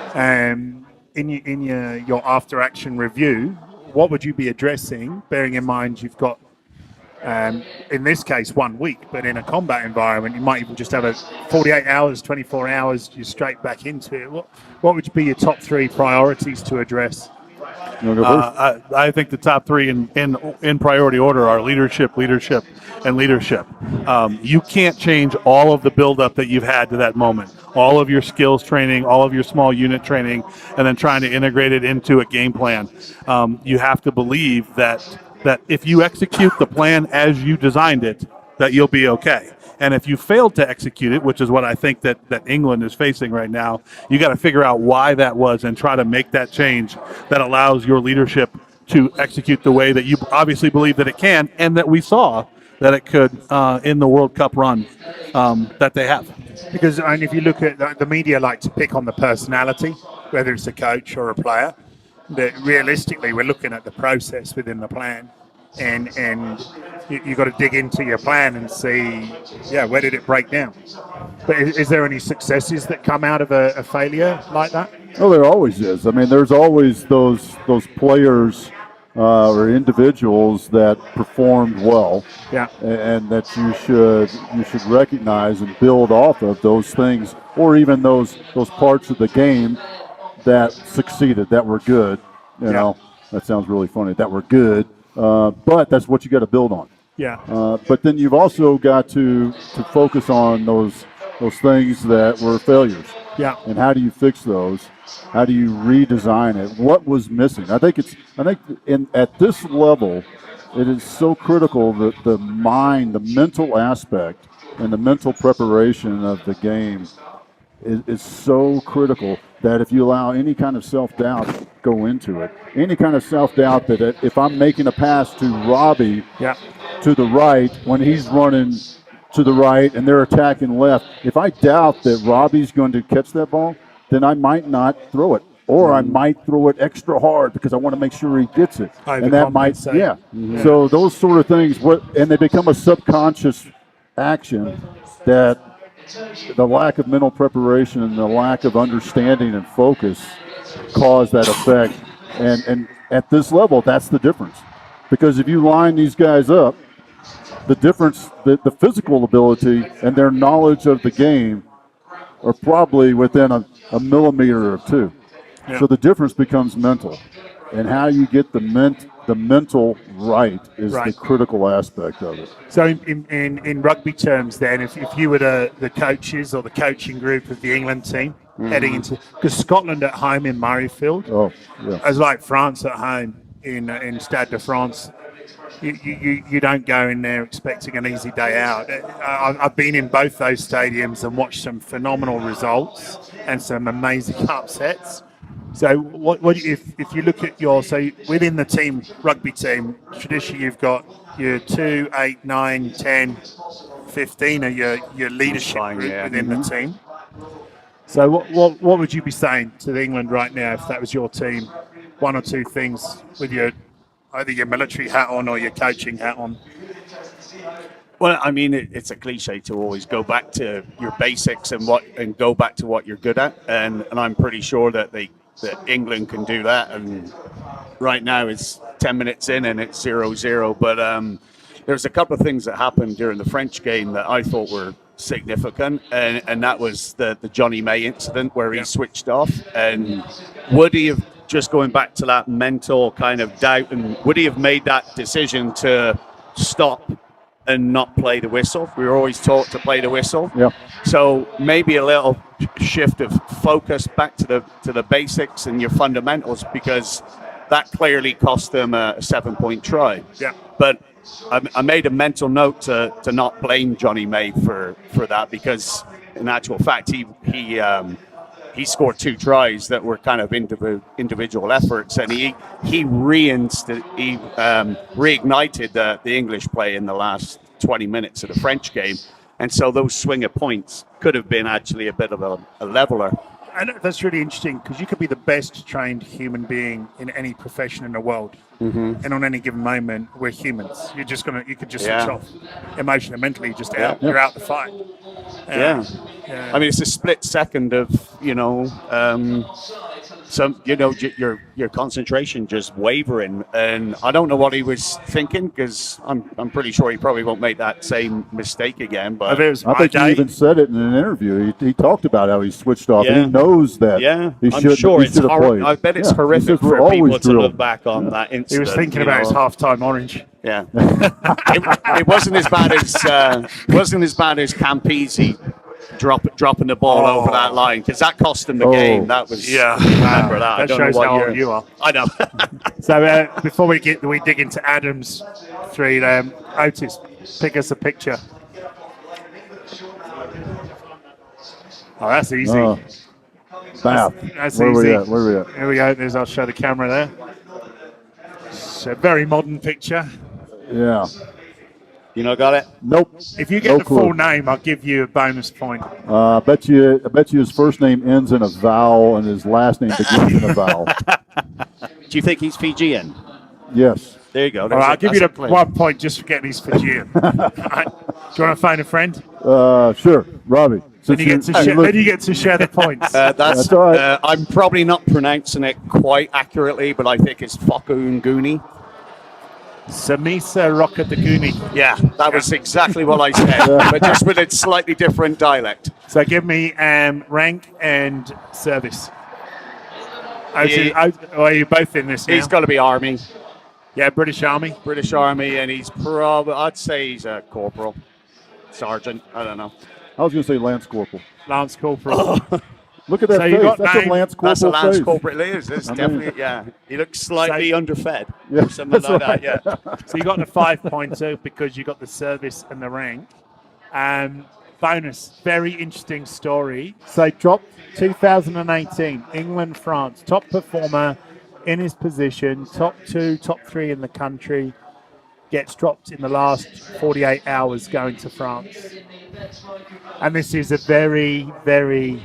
In your after action review, what would you be addressing, bearing in mind you've got in this case 1 week, but in a combat environment you might even just have a 48 hours, 24 hours, you're straight back into it. What would be your top 3 priorities to address? I think the top 3 in priority order are leadership, and leadership. You can't change all of the buildup that you've had to that moment, all of your skills training, all of your small unit training, and then trying to integrate it into a game plan. You have to believe that if you execute the plan as you designed it, that you'll be okay. And if you failed to execute it, which is what I think that England is facing right now, you got to figure out why that was and try to make that change that allows your leadership to execute the way that you obviously believe that it can, and that we saw that it could in the World Cup run that they have. Because if you look at the media, like to pick on the personality, whether it's a coach or a player, that realistically we're looking at the process within the plan. And you've got to dig into your plan and see, where did it break down? But is there any successes that come out of a failure like that? Oh, there always is. I mean, there's always those players or individuals that performed well, and that you should recognize and build off of those things, or even those parts of the game that succeeded, that were good. You know, that sounds really funny. That were good, but that's what you got to build on. Yeah. But then you've also got to focus on those things that were failures. Yeah. And how do you fix those? How do you redesign it? What was missing? I think at this level, it is so critical that the mind, the mental aspect, and the mental preparation of the game is so critical that if you allow any kind of self-doubt go into it, any kind of self-doubt that if I'm making a pass to Robbie to the right when he's running to the right and they're attacking left, if I doubt that Robbie's going to catch that ball, then I might not throw it. Or I might throw it extra hard because I want to make sure he gets it. And that might, So those sort of things, and they become a subconscious action that the lack of mental preparation and the lack of understanding and focus cause that effect. And at this level, that's the difference. Because if you line these guys up, the difference, the physical ability and their knowledge of the game are probably within a millimeter or two. Yeah. So the difference becomes mental. And how you get the mental right is the critical aspect of it. So in rugby terms then, if you were the coaches or the coaching group of the England team heading into, because Scotland at home in Murrayfield, as like France at home in Stade de France, you don't go in there expecting an easy day out. I've been in both those stadiums and watched some phenomenal results and some amazing upsets. So what if you look at within the team, rugby team, traditionally you've got your 2, 8, 9, 10, 15 are your leadership group within the team. So what would you be saying to England right now if that was your team? One or two things with either your military hat on or your coaching hat on. Well, I mean, it's a cliche to always go back to your basics and go back to what you're good at, and I'm pretty sure that England can do that. And right now it's 10 minutes in and it's 0-0. But there's a couple of things that happened during the French game that I thought were significant, and that was the Johnny May incident where he switched off. And would he have, just going back to that mental kind of doubt, and would he have made that decision to stop and not play the whistle? We were always taught to play the whistle. Yeah. So maybe a little shift of focus back to the basics and your fundamentals, because that clearly cost them a 7-point try. Yeah. But I made a mental note to not blame Johnny May for that, because in actual fact he scored 2 tries that were kind of individual efforts, and he reignited the English play in the last 20 minutes of the French game. And so those swinger points could have been actually a bit of a leveler. And that's really interesting, because you could be the best trained human being in any profession in the world. And on any given moment, we're humans. You could just switch off emotionally, mentally, just out. You're out the fight. I mean, it's a split second of, your concentration just wavering. And I don't know what he was thinking, because I'm pretty sure he probably won't make that same mistake again. But I think he even said it in an interview. He talked about how he switched off, and he knows that. I'm sure it's horrific. I bet it's horrific for people to look back on that incident. He was thinking about his halftime orange. Yeah, it wasn't as bad as Campese dropping the ball over that line, because that cost him the game. That was remember that. That shows how old you are. I know. So before we dig into Adam's 3, Otis, pick us a picture. Oh, that's easy. Bath. That's Where easy. Where are we at? Here we go. I'll show the camera there. It's a very modern picture. Yeah. You know, got it? Nope. If you get the full name, I'll give you a bonus point. I bet you his first name ends in a vowel and his last name begins in a vowel. Do you think he's Fijian? Yes. There you go. All right, I'll give you the 1 point just for getting his Fijian. Right. Do you want to phone a friend? Sure. Robbie. Then you get to share the points. That's all right. I'm probably not pronouncing it quite accurately, but I think it's Fokunguni. Samisa Rockadaguni. Yeah, that was exactly what I said, but just with a slightly different dialect. So give me rank and service. Are you both in this now? He's got to be Army, Yeah, British Army. British Army, and he's probably, I'd say he's a corporal, sergeant. I don't know. I was going to say Lance Corporal. Lance Corporal. Look at that So you face. got That's name- a Lance Corporal That's a Lance face. Corporal. It is. It's I mean- definitely, yeah. He looks slightly So- underfed. Yeah, Or something that's like right. that, yeah. So you got the 5-pointer because you got the service and the rank. Bonus, very interesting story. So dropped 2018, England, France, top performer in his position, top 2, top 3 in the country, gets dropped in the last 48 hours going to France. And this is a very, very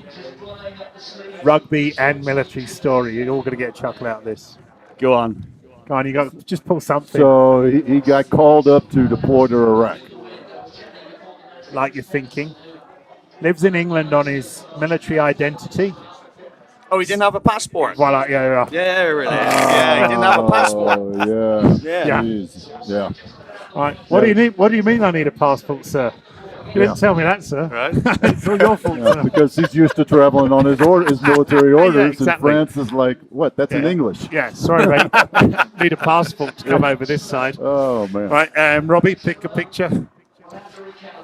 rugby and military story. You're all going to get a chuckle out of this. Go on. Go on, you got to just pull something So he got called up to deploy to Iraq. like you're thinking. Lives in England on his military identity. Oh, he didn't have a passport. Well, yeah. Yeah, really. Yeah, he didn't have a passport. Oh, yeah. Yeah. Jeez. Yeah. All right. What do you need? What do you mean I need a passport, sir? You didn't tell me that, sir. Right. It's all your fault, Yeah, sir. because he's used to traveling on his military orders, exactly. and France is like, what? That's in Yeah. English. Yeah, sorry, mate. Need a passport to come over this side. Oh man. Right, Robbie, pick a picture.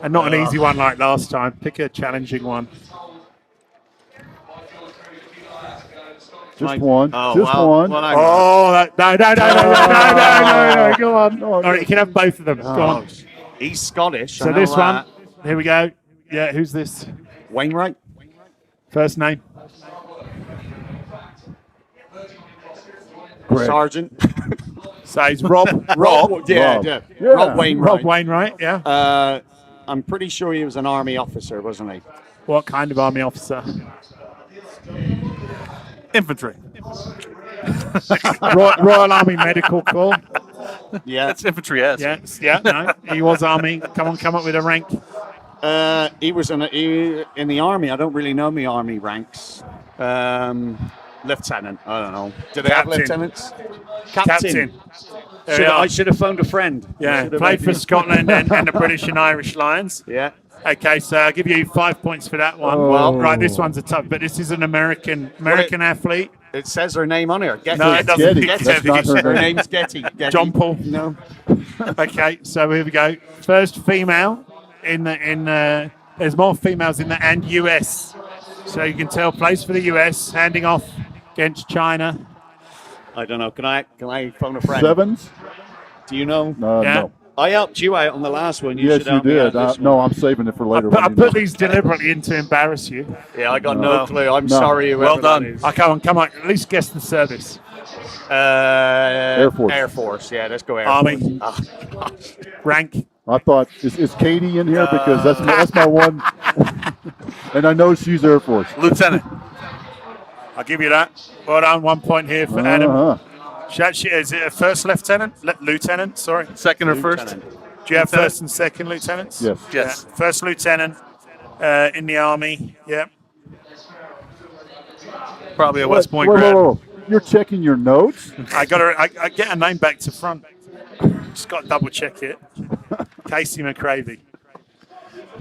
And not an easy one like last time. Pick a challenging one. Just one. Oh, Just well, one. well, hang on. Oh, no. Go on. All right, you can have both of them. Go Oh, on. he's Scottish. I So know this one, that. here we go. Yeah, who's this? Wainwright. First name? Greg. Sergeant. So it's Rob. Rob. Yeah, Rob. yeah. Yeah. Rob Wainwright. Rob Wainwright, yeah. I'm pretty sure he was an army officer, wasn't he? What kind of army officer? Infantry. Royal Army Medical Corps. Yeah. That's infantry-esque. Yes, yeah, no. He was Army. Come up with a rank. He was in the army. I don't really know my army ranks. Lieutenant. I don't know. Do they have Captain. lieutenants? Captain. There we are. I should have phoned a friend. I Yeah, should have played maybe- for Scotland and the British and Irish Lions. Yeah. Okay, so I'll give you 5 points for that one. Oh. Well, right, this one's a tough, but this is an American athlete. It says her name on here. Getty. No, it doesn't. Getty. Getty. That's not her Her name. name's Getty. Getty. John Paul. No. Okay, so here we go. First female there's more females in the and US. So you can tell plays for the US, handing off against China. I don't know. Can I phone a friend? Sevens? Do you know? Yeah. No. I helped you out on the last one. You Yes, should you help me out did. this No, one. I'm saving it for I later. put, when I you put know. these deliberately in to embarrass you. Yeah, I got No. no clue. I'm No. sorry. whoever Well that done. is. Come on. At least guess the service. Air Force. Air Force. Yeah, let's go Air Army. Force. Ah, Rank. I thought, is Katie in here? Because that's my one. And I know she's Air Force. Lieutenant. I'll give you that. Well done. 1 point here for Adam. Uh-huh. Is it a first lieutenant? Lieutenant, sorry. Second or first? Lieutenant. Do you have Lieutenant? first and second lieutenants? Yes. Yes. Yeah. First lieutenant in the army. Yeah. Probably a West Point Whoa, grad. whoa, whoa. You're checking your notes? I get a name back to front. Just got to double check it. Casey McCravey.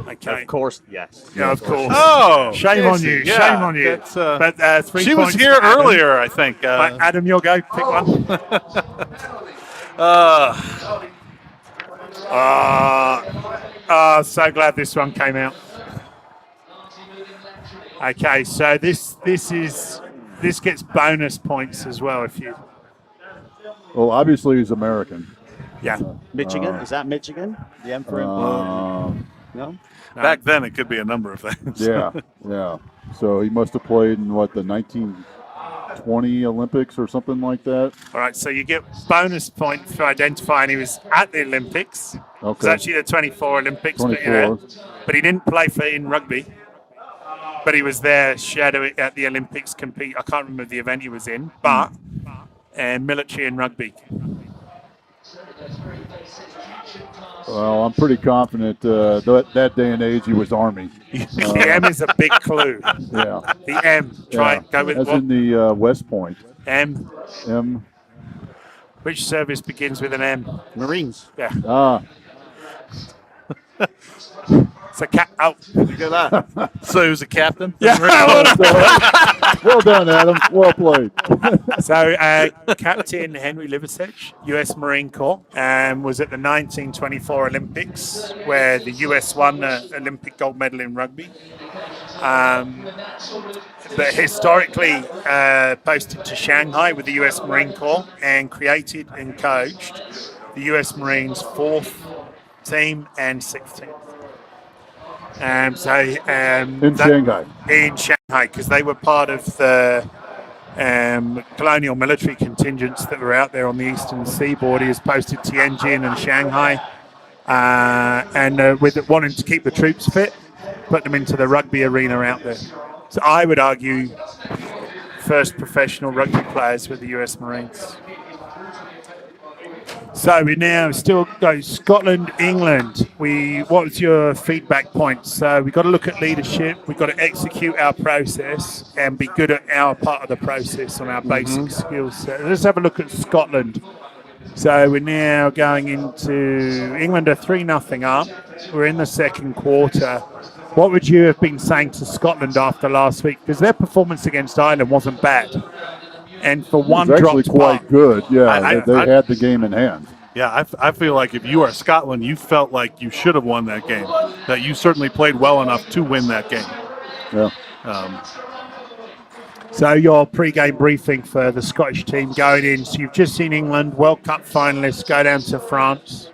Okay. Of course, yes. Yeah, of course. Oh, Shame on Casey, you. yeah, Shame on you. that's, But 3 she was points here for Adam. earlier, I think. Right, Adam, you'll go. Pick one. So glad this one came out. Okay, so this gets bonus points as well if you. Well, obviously he's American. Yeah. Michigan? Is that Michigan? The Emperor? No? Back then, it could be a number of things. Yeah, yeah. So he must have played in what, the 1920 Olympics or something like that. All right, so you get bonus point for identifying he was at the Olympics. It was Okay. actually the 24 Olympics, 24. but he didn't play in rugby. But he was there shadowing at the Olympics compete. I can't remember the event he was in, but military and rugby. Well, I'm pretty confident that day and age he was Army. The M is a big clue. Yeah. The M. Try Yeah. it. Go with As what? in the West Point. M. M. Which service begins with an M? Marines. Yeah. Ah. It's a cat. Oh. Look at that. So he was a captain? Yeah. Well done, Adam. Well played. So, Captain Henry Liversedge, U.S. Marine Corps, was at the 1924 Olympics, where the U.S. won the Olympic gold medal in rugby. But historically posted to Shanghai with the U.S. Marine Corps and created and coached the U.S. Marines 4th team and 16th. In Shanghai. In Shanghai, because they were part of the colonial military contingents that were out there on the eastern seaboard. He was posted Tianjin and Shanghai, with wanting to keep the troops fit, put them into the rugby arena out there. So I would argue first professional rugby players with the US Marines. So we now still go Scotland, England. What's your feedback points? So we've got to look at leadership. We've got to execute our process and be good at our part of the process on our basic skills set. Let's have a look at Scotland. So we're now going into England are 3-0 up. We're in the second quarter. What would you have been saying to Scotland after last week? Because their performance against Ireland wasn't bad. And for one drop, actually quite puck, good. Yeah, they had the game in hand. Yeah, I feel like if you are Scotland, you felt like you should have won that game. That you certainly played well enough to win that game. Yeah. So your pre-game briefing for the Scottish team going in. So you've just seen England, World Cup finalists, go down to France.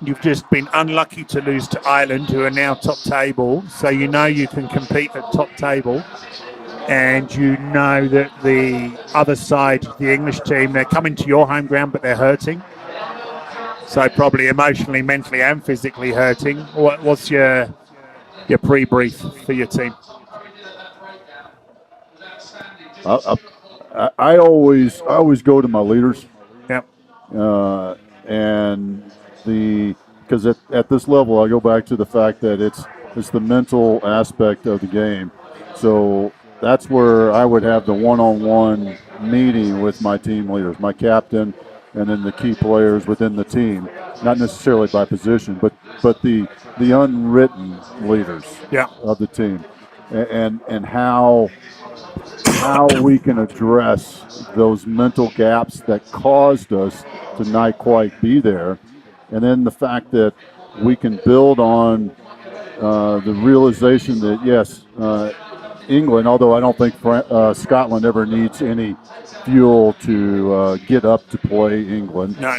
You've just been unlucky to lose to Ireland, who are now top table. So you know you can compete at top table. And you know that the other side, the English team, they're coming to your home ground, but they're hurting. So probably emotionally, mentally, and physically hurting. What's your pre-brief for your team? I always go to my leaders. Yep. And because at this level, I go back to the fact that it's the mental aspect of the game. So that's where I would have the one-on-one meeting with my team leaders, my captain, and then the key players within the team. Not necessarily by position, but the unwritten leaders of the team, and how we can address those mental gaps that caused us to not quite be there, and then the fact that we can build on the realization that yes. England, although I don't think Scotland ever needs any fuel to get up to play England. No.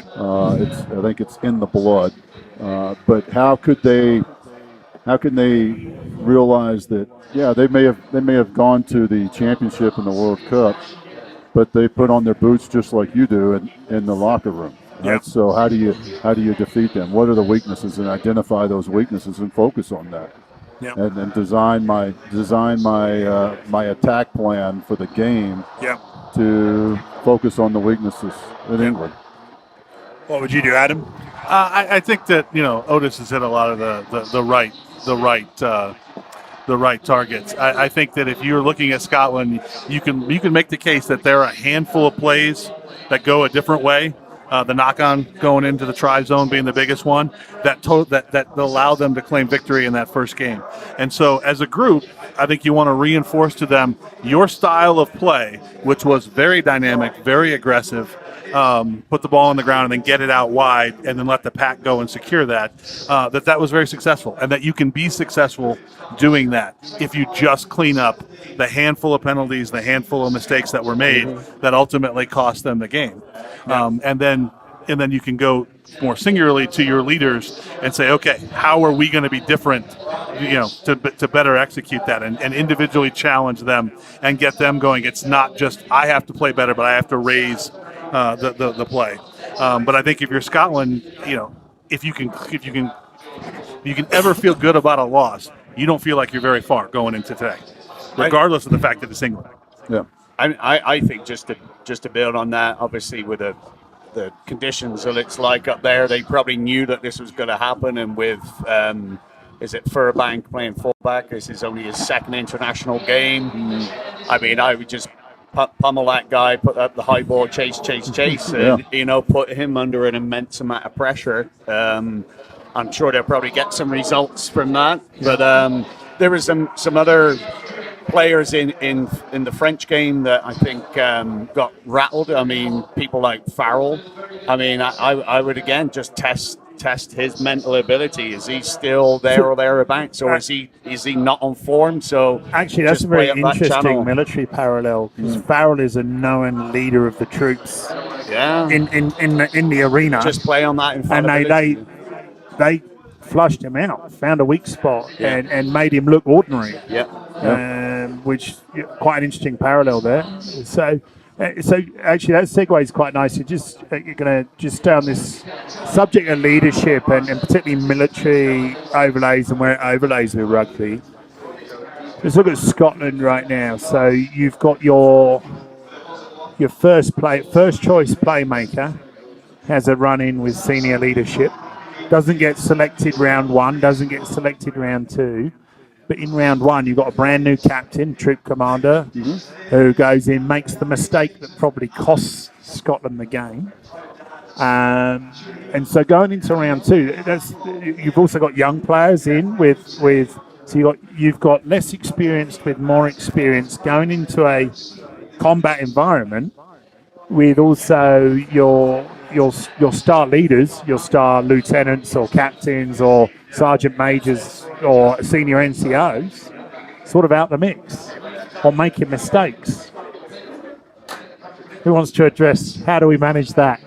I think it's in the blood. But how can they realize that? Yeah, they may have gone to the championship in the World Cup, but they put on their boots just like you do in the locker room. Right? So how do you defeat them? What are the weaknesses, and identify those weaknesses and focus on that. Yep. And then design my attack plan for the game to focus on the weaknesses in England. What would you do, Adam? I think that Otis has hit a lot of the right targets. I think that if you're looking at Scotland, you can make the case that there are a handful of plays that go a different way. The knock-on going into the try zone being the biggest one that allow them to claim victory in that first game. And so as a group, I think you want to reinforce to them your style of play, which was very dynamic, very aggressive, put the ball on the ground and then get it out wide and then let the pack go and secure that, that was very successful, and that you can be successful doing that if you just clean up the handful of penalties, the handful of mistakes that were made that ultimately cost them the game. And then you can go more singularly to your leaders and say, okay, how are we going to be different, to better execute that and individually challenge them and get them going. It's not just I have to play better, but I have to raise the play. But I think if you're Scotland, if you can ever feel good about a loss, you don't feel like you're very far going into today, regardless of the fact that it's England. Yeah. I think just to build on that, obviously with the conditions that it's like up there, they probably knew that this was going to happen. And with is it Furbank playing fullback? This is only his second international game. I mean, I would just pummel that guy, put up the high ball, chase, and put him under an immense amount of pressure. I'm sure they'll probably get some results from that. But there was some other players in the French game that I think got rattled. I mean, people like Farrell. I mean, I would again just test his mental ability. Is he still there or thereabouts, or is he not on form? So Actually, that's just a very play up that interesting channel. military parallel, because Farrell is a known leader of the troops Yeah, in the arena. just play on that And infallibility. they flushed him out, found a weak spot, Yeah. and made him look ordinary. Yeah. Which quite an interesting parallel there. So actually that segues quite nicely. You're going to just stay on this subject of leadership and particularly military overlays and where it overlays with rugby. Let's look at Scotland right now. So you've got your first choice playmaker has a run in with senior leadership. Doesn't get selected round one, doesn't get selected round two. But in round one, you've got a brand new captain, troop commander, who goes in, makes the mistake that probably costs Scotland the game. And so going into round two, you've also got young players in so you've got less experienced with more experience going into a combat environment with also your star leaders, your star lieutenants or captains or sergeant majors or senior NCOs sort of out the mix or making mistakes. Who wants to address how do we manage that?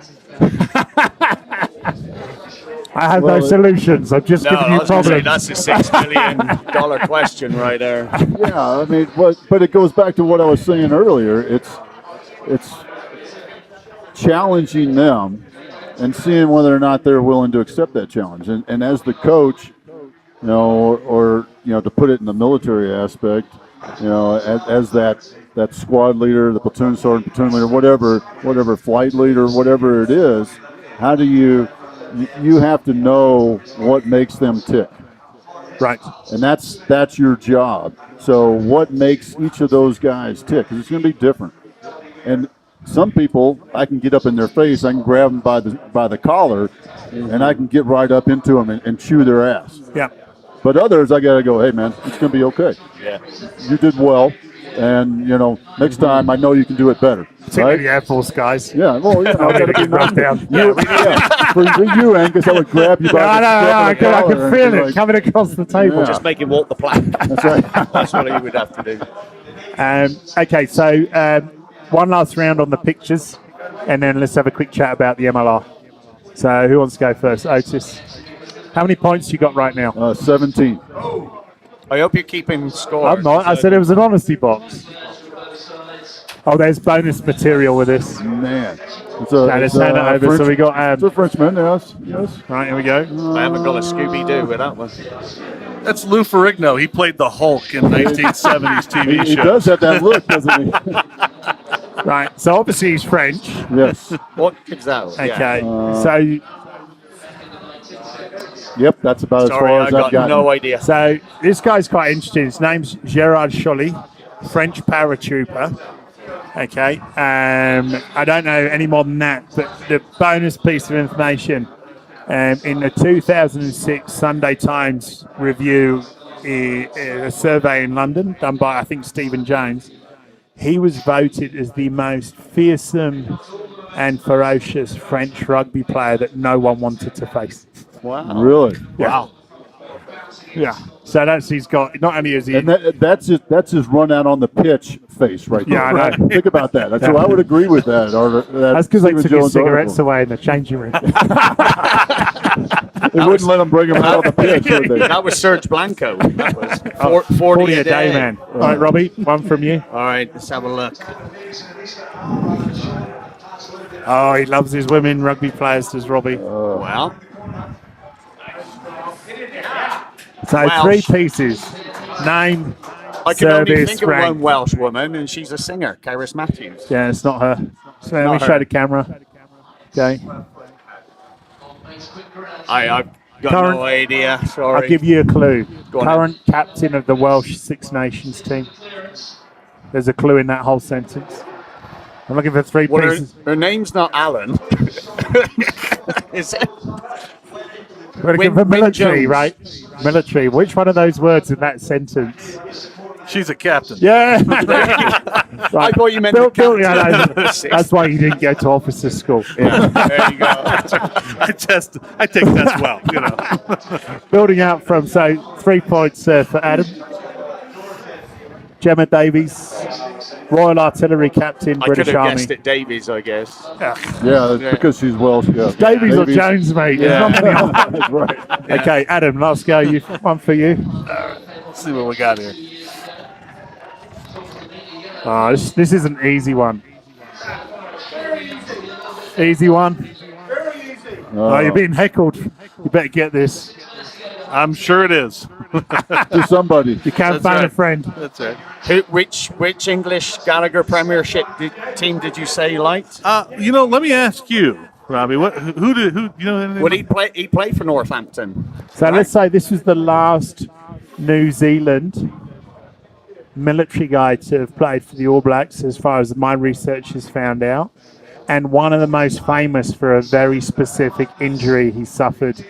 I have no solutions. I'm just giving you problems. That's a $6 million question right there. Yeah, I mean, but it goes back to what I was saying earlier. It's challenging them and seeing whether or not they're willing to accept that challenge. And as the coach, or to put it in the military aspect, as that squad leader, the platoon sergeant, platoon leader, whatever flight leader, whatever it is, how do you have to know what makes them tick. Right. And that's your job. So what makes each of those guys tick? Because it's going to be different. And some people, I can get up in their face, I can grab them by the collar, and I can get right up into them and chew their ass. Yeah. But others, I got to go, hey, man, it's going to be okay. Yeah. You did well, and, next time I know you can do it better. Particularly Right? the Air Force guys. Yeah, well, I got to be Rubbed down. For you, Angus, I would grab you by the I can collar and feel be it like, coming across the table. Yeah. Just make him walk the plank. That's right. That's what he would have to do. Okay, so one last round on the pictures, and then let's have a quick chat about the MLR. So who wants to go first? Otis. How many points you got right now? 17. I hope you're keeping score. I'm not. I said it was an honesty box. Oh, there's bonus material with this. Man. Let's hand it over. So we got it's a Frenchman, yes. right, here we go. I haven't got a Scooby-Doo with that one. That's Lou Ferrigno. He played the Hulk in 1970s TV shows. He does have that look, doesn't he? Right, so obviously he's French. Yes. What is that? Okay, Yeah. so Yep, that's about Sorry, as far as I I've got no idea. So this guy's quite interesting. His name's Gerard Cholly, French paratrooper. Okay, I don't know any more than that, but the bonus piece of information in the 2006 Sunday Times review, a survey in London done by I think Stephen Jones, he was voted as the most fearsome and ferocious French rugby player that no one wanted to face. Wow. Really? Wow. Yeah. So he's got, not only is he... And that's his run out on the pitch face right there. Yeah, I know. Think about that. So I would agree with that. That's because they took his cigarettes away in the changing room. They wouldn't let him bring him out on the pitch, would they? That was Serge Blanco. That was 40 a day, man. All right, Robbie, one from you. All right, let's have a look. Oh, he loves his women rugby players, does Robbie. Well, So Welsh. 3 pieces. Name, I can only service, think of rank. one Welsh woman, and she's a singer, Kairos Matthews. Yeah, it's not her. So let me Not show her. the camera. Okay. I've got Current- no idea. Sorry. I'll give you a clue. Go on Current captain of the Welsh Six Nations team. There's a clue in that whole sentence. I'm looking for 3 Well, pieces. her name's not Alan. Is it? We're looking Win- for Win military, Jones. right? Military. Which one of those words in that sentence She's a captain. Yeah. I thought you meant Building the on captain. that, that's why you didn't go to officer school. Yeah. There you go. I take tests well, you know. Building out from, so 3 points for Adam. Gemma Davies, Royal Artillery Captain, I could British have Army. guessed it Davies, I guess. Yeah, it's because she's Welsh. Yeah. Davies or Jones, mate. There's not many on. That's right. Okay, Adam, last go. One for you. Let's see what we got here. Oh, this is an easy one. Easy one. Oh, you're being heckled. You better get this. I'm sure it is. To somebody. You can't That's find a right. friend. That's right. Which English Gallagher Premiership team did you say you liked? You know, let me ask you, Robbie. Who you know? Anything Well, he played for Northampton. So let's say this was the last New Zealand military guy to have played for the All Blacks, as far as my research has found out, and one of the most famous for a very specific injury he suffered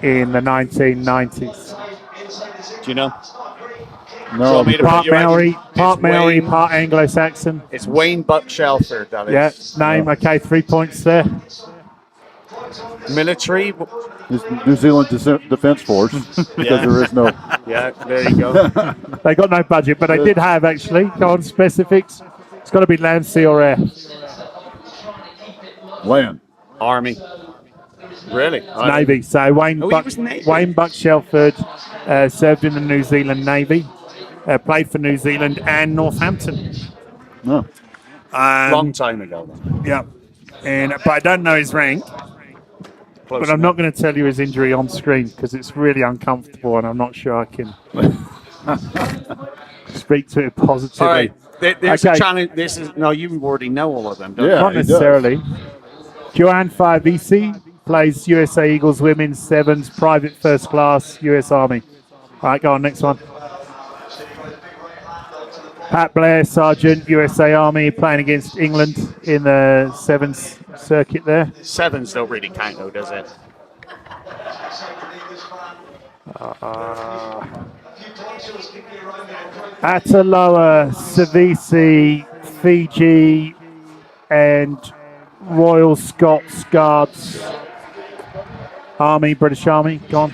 in the 1990s. Do you know? No, want me to put Part you ready? Maori, part It's Maori, Wayne- part Anglo-Saxon. It's Wayne Buck Shelford, that Yeah, is. name. Okay, 3 points there. Military. it's New Zealand Defence Force because Yeah. there is no. Yeah, there you go. They got no budget, but they did have actually. Go on, specifics. It's got to be land, sea, or air. Land. Army. Really? Navy. So Wayne Oh, he Buck, was Navy. Wayne Buck Shelford served in the New Zealand Navy, played for New Zealand and Northampton. No. Long time ago. Then. Yeah, but I don't know his rank. Close But I'm not going to tell you his injury on screen because it's really uncomfortable, and I'm not sure I can speak to it positively. All right. There's Okay. a challenge. This is no. You already know all of them, don't Yeah. Not he does. necessarily. Joanne Faivisi plays USA Eagles Women's Sevens, Private First Class, US Army. All right, go on, next one. Pat Blair, Sergeant, USA Army, playing against England in the Sevens circuit there. you? Sevens don't really count, though, does it? Ataloa, Savisi, Fiji, and Royal Scots Guards Army, British Army. Go on.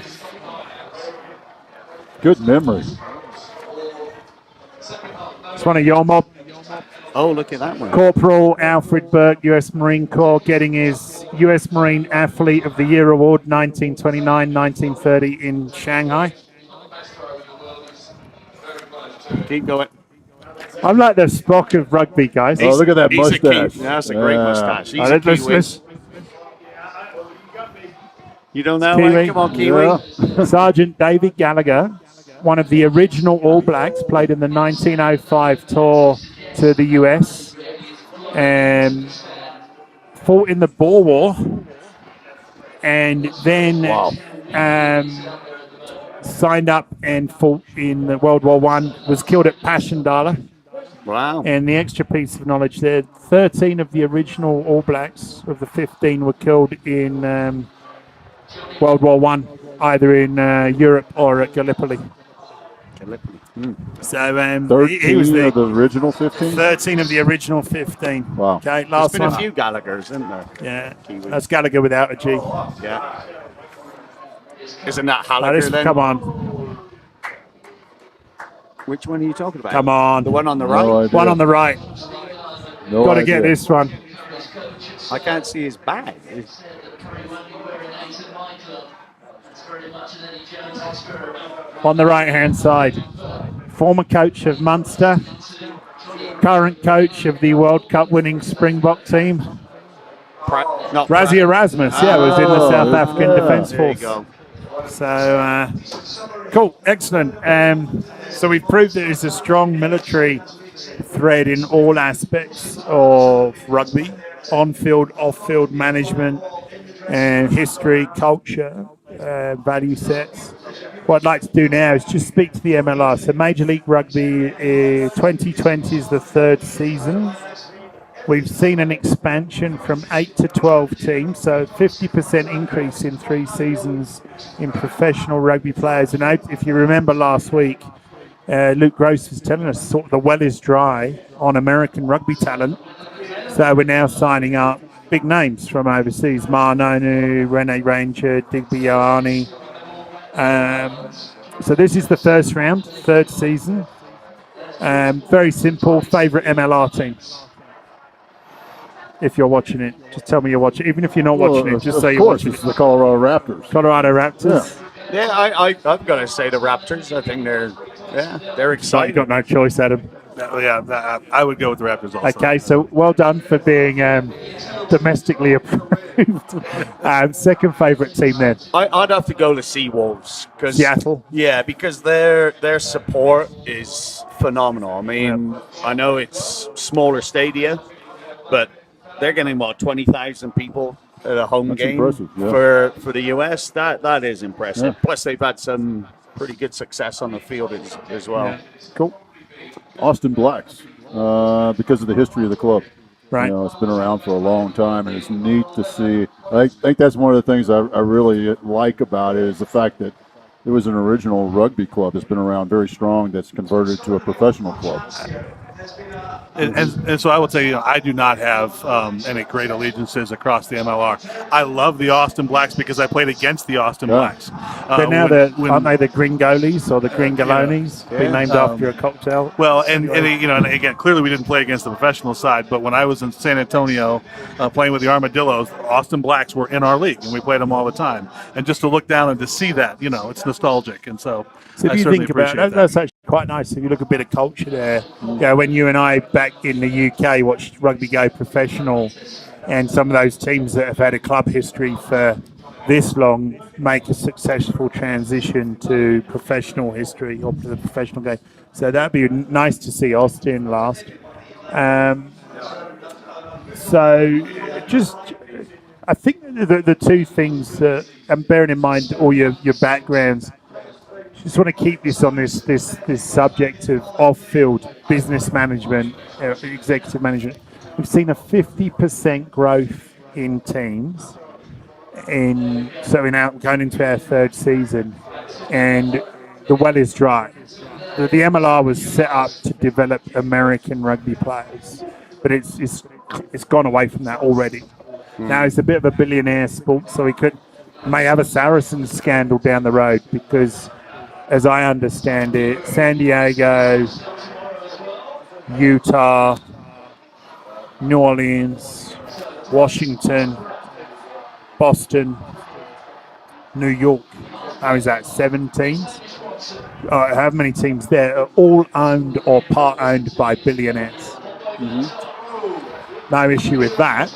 Good memory. It's one of your mob. Oh, look at that one. Corporal Alfred Burke, U.S. Marine Corps, getting his U.S. Marine Athlete of the Year award 1929-1930 in Shanghai. Keep going. I'm like the Spock of rugby, guys. Oh, look at that He's a mustache. Kiwi. That's a great Yeah. mustache. He's All a right, Kiwi. let's- You don't know? Kiwi. Come on, Kiwi. Yeah. Sergeant David Gallagher, one of the original All Blacks, played in the 1905 tour to the US, and fought in the Boer War, and then signed up and fought in the World War One. Was killed at Passchendaele. Wow. And the extra piece of knowledge there: 13 of the original All Blacks of the 15 were killed in World War One, either in Europe or at Gallipoli. So 13 he was of the original 15? 13 of the original 15. Wow. Okay, There's last been one. a few Gallaghers, isn't there? Yeah, Kiwi. that's Gallagher without a G. Yeah. Isn't that Now Gallagher then? come on, Which one are you talking about? come on. The one on the No right? idea. One on the right. No Got to idea. get this one. I can't see his bag. On the right-hand side. Former coach of Munster. Current coach of the World Cup winning Springbok team. Not Razzie Erasmus, was in the South yeah. African Defence There you Force. go. So, cool, excellent. So we've proved that there's a strong military thread in all aspects of rugby, on-field, off-field management, and history, culture, value sets. What I'd like to do now is just speak to the MLR. So Major League Rugby 2020 is the third season. We've seen an expansion from 8 to 12 teams, so 50% increase in 3 seasons in professional rugby players. And if you remember last week, Luke Gross was telling us sort of the well is dry on American rugby talent. So we're now signing up big names from overseas: Marnonu, Rene Ranger, Digby Ioane. So this is the first round, third season. Very simple. Favourite MLR team? If you're watching it, just tell me you're watching. Even if you're not watching it, just say you're watching it's it. the Colorado Raptors. Colorado Raptors. Yeah, I've got to say the Raptors. I think they're So you've exciting. got no choice, Adam. I would go with the Raptors also. Okay, so well done for being domestically approved. Second favourite team then? I'd have to go to Seawolves because Seattle? Yeah, because their support is phenomenal. I mean, I know it's smaller stadia, but they're getting 20,000 people at a home game impressive, yeah. for the US. That is impressive. Yeah. Plus, they've had some pretty good success on the field as well. Yeah. Cool. Austin Blacks, because of the history of the club. Right. You know, it's been around for a long time, and it's neat to see. I think that's one of the things I really like about it is the fact that it was an original rugby club that's been around very strong that's converted to a professional club. And so I will tell you, I do not have any great allegiances across the MLR. I love the Austin Blacks because I played against the Austin Blacks. They're now aren't they the Gringolis or the Gringolonis? Been named after a cocktail. Well, and again, clearly we didn't play against the professional side, but when I was in San Antonio playing with the Armadillos, Austin Blacks were in our league, and we played them all the time. And just to look down and to see that, it's nostalgic. And so if you think about it, that's actually quite nice. If you look a bit of culture there, when you and I back in the UK watched rugby go professional, and some of those teams that have had a club history for this long make a successful transition to professional history or to the professional game. So that'd be nice to see Austin last. I think the two things that, and bearing in mind all your backgrounds, just want to keep this on this subject of off-field business management, executive management. We've seen a 50% growth in teams, going into our third season, and the well is dry. The MLR was set up to develop American rugby players, but it's gone away from that already. Now it's a bit of a billionaire sport, so we may have a Saracens scandal down the road because, as I understand it, San Diego, Utah, New Orleans, Washington, Boston, New York. How is that? 7 teams? How many teams there are all owned or part owned by billionaires? No issue with that.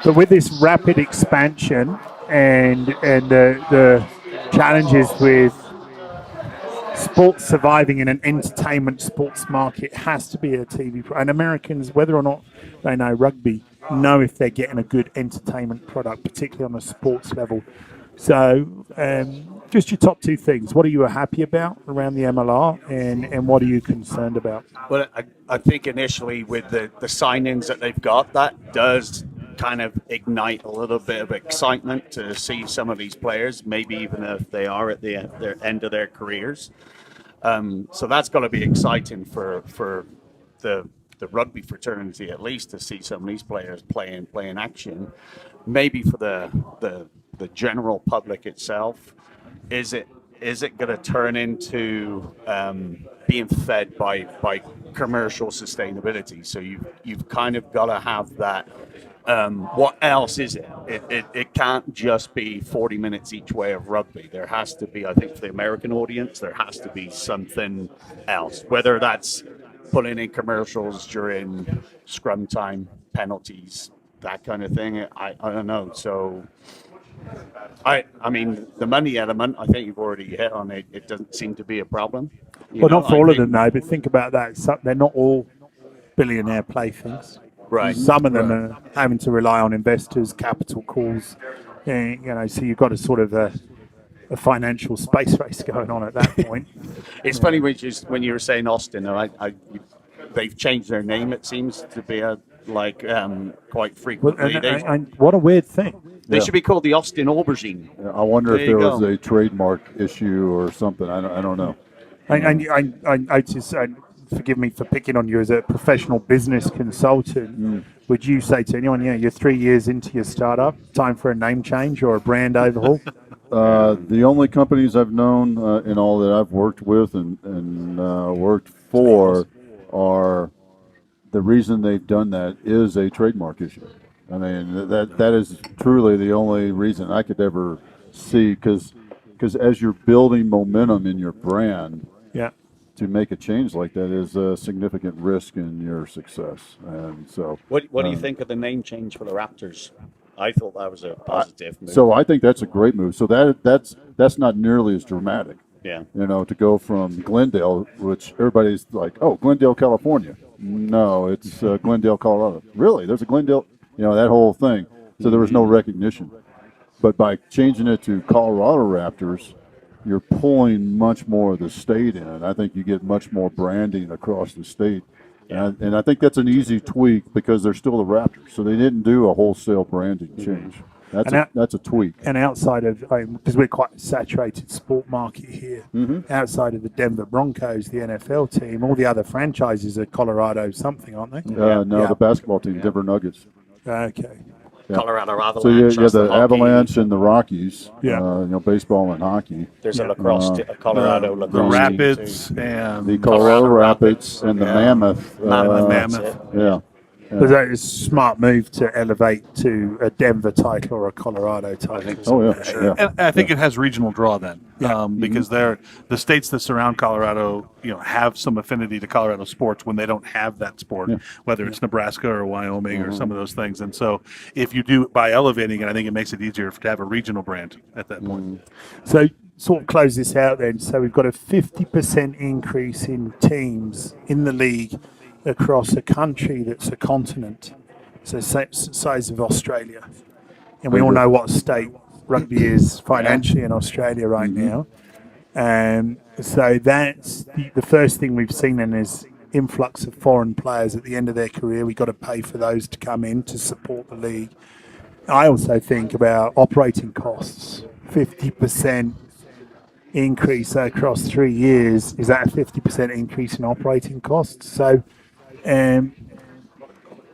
But with this rapid expansion and the challenges with sports surviving in an entertainment sports market, has to be a TV. And Americans, whether or not they know rugby, know if they're getting a good entertainment product, particularly on a sports level. So just your top 2 things. What are you happy about around the MLR and what are you concerned about? Well, I think initially with the signings that they've got, that does kind of ignite a little bit of excitement to see some of these players, maybe even if they are at their end of their careers. So that's got to be exciting for the rugby fraternity, at least, to see some of these players playing action. Maybe for the general public itself, is it going to turn into being fed by commercial sustainability? So you've kind of got to have that. What else is it? It can't just be 40 minutes each way of rugby. There has to be, I think, for the American audience, there has to be something else, whether that's putting in commercials during scrum time, penalties, that kind of thing. I don't know. So I mean, the money element, I think you've already hit on it. It doesn't seem to be a problem. Not for all of them, though, but think about that. They're not all billionaire playthings. Right. Some of them are having to rely on investors, capital calls. So you've got a sort of a financial space race going on at that point. It's funny when you were saying Austin, they've changed their name. It seems to be quite frequently. And what a weird thing. They should be called the Austin Aubergine. I wonder if there was a trademark issue or something. I don't know. I notice, and forgive me for picking on you as a professional business consultant, would you say to anyone, you're 3 years into your startup, time for a name change or a brand overhaul? The only companies I've known in all that I've worked with and worked for are the reason they've done that is a trademark issue. I mean, that is truly the only reason I could ever see, because as you're building momentum in your brand, Yeah. to make a change like that is a significant risk in your success. And so, What do you think of the name change for the Raptors? I thought that was a positive move. so I think that's a great move. So that's not nearly as dramatic. Yeah. To go from Glendale, which everybody's like, oh, Glendale, California. No, it's Glendale, Colorado. Really? There's a Glendale, that whole thing. So there was no recognition. But by changing it to Colorado Raptors, you're pulling much more of the state in. I think you get much more branding across the state. And I think that's an easy tweak because they're still the Raptors. So they didn't do a wholesale branding change. That's a tweak. And outside of, because we're quite a saturated sport market here, outside of the Denver Broncos, the NFL team, all the other franchises are Colorado something, aren't they? The basketball team, Denver Nuggets. Okay. Yeah. Colorado Avalanche. So you have the hockey. Avalanche and the Rockies. Yeah. Baseball and hockey. There's a lacrosse, Colorado The lacrosse Rapids team too. and The Colorado Rapids and the Mammoth. Mammoth. Yeah. But that is a smart move to elevate to a Denver title or a Colorado title. Oh, yeah. Yeah. And I think it has regional draw then, because Mm-hmm. the states that surround Colorado, have some affinity to Colorado sports when they don't have that sport, whether it's Nebraska or Wyoming or some of those things. And so, if you do by elevating it, I think it makes it easier to have a regional brand at that point. So sort of close this out then. So we've got a 50% increase in teams in the league across a country that's a continent, so size of Australia. And we all know what state rugby is financially in Australia right now. So that's the first thing we've seen then is influx of foreign players at the end of their career. We've got to pay for those to come in to support the league. I also think about operating costs, 50% increase across 3 years. Is that a 50% increase in operating costs? So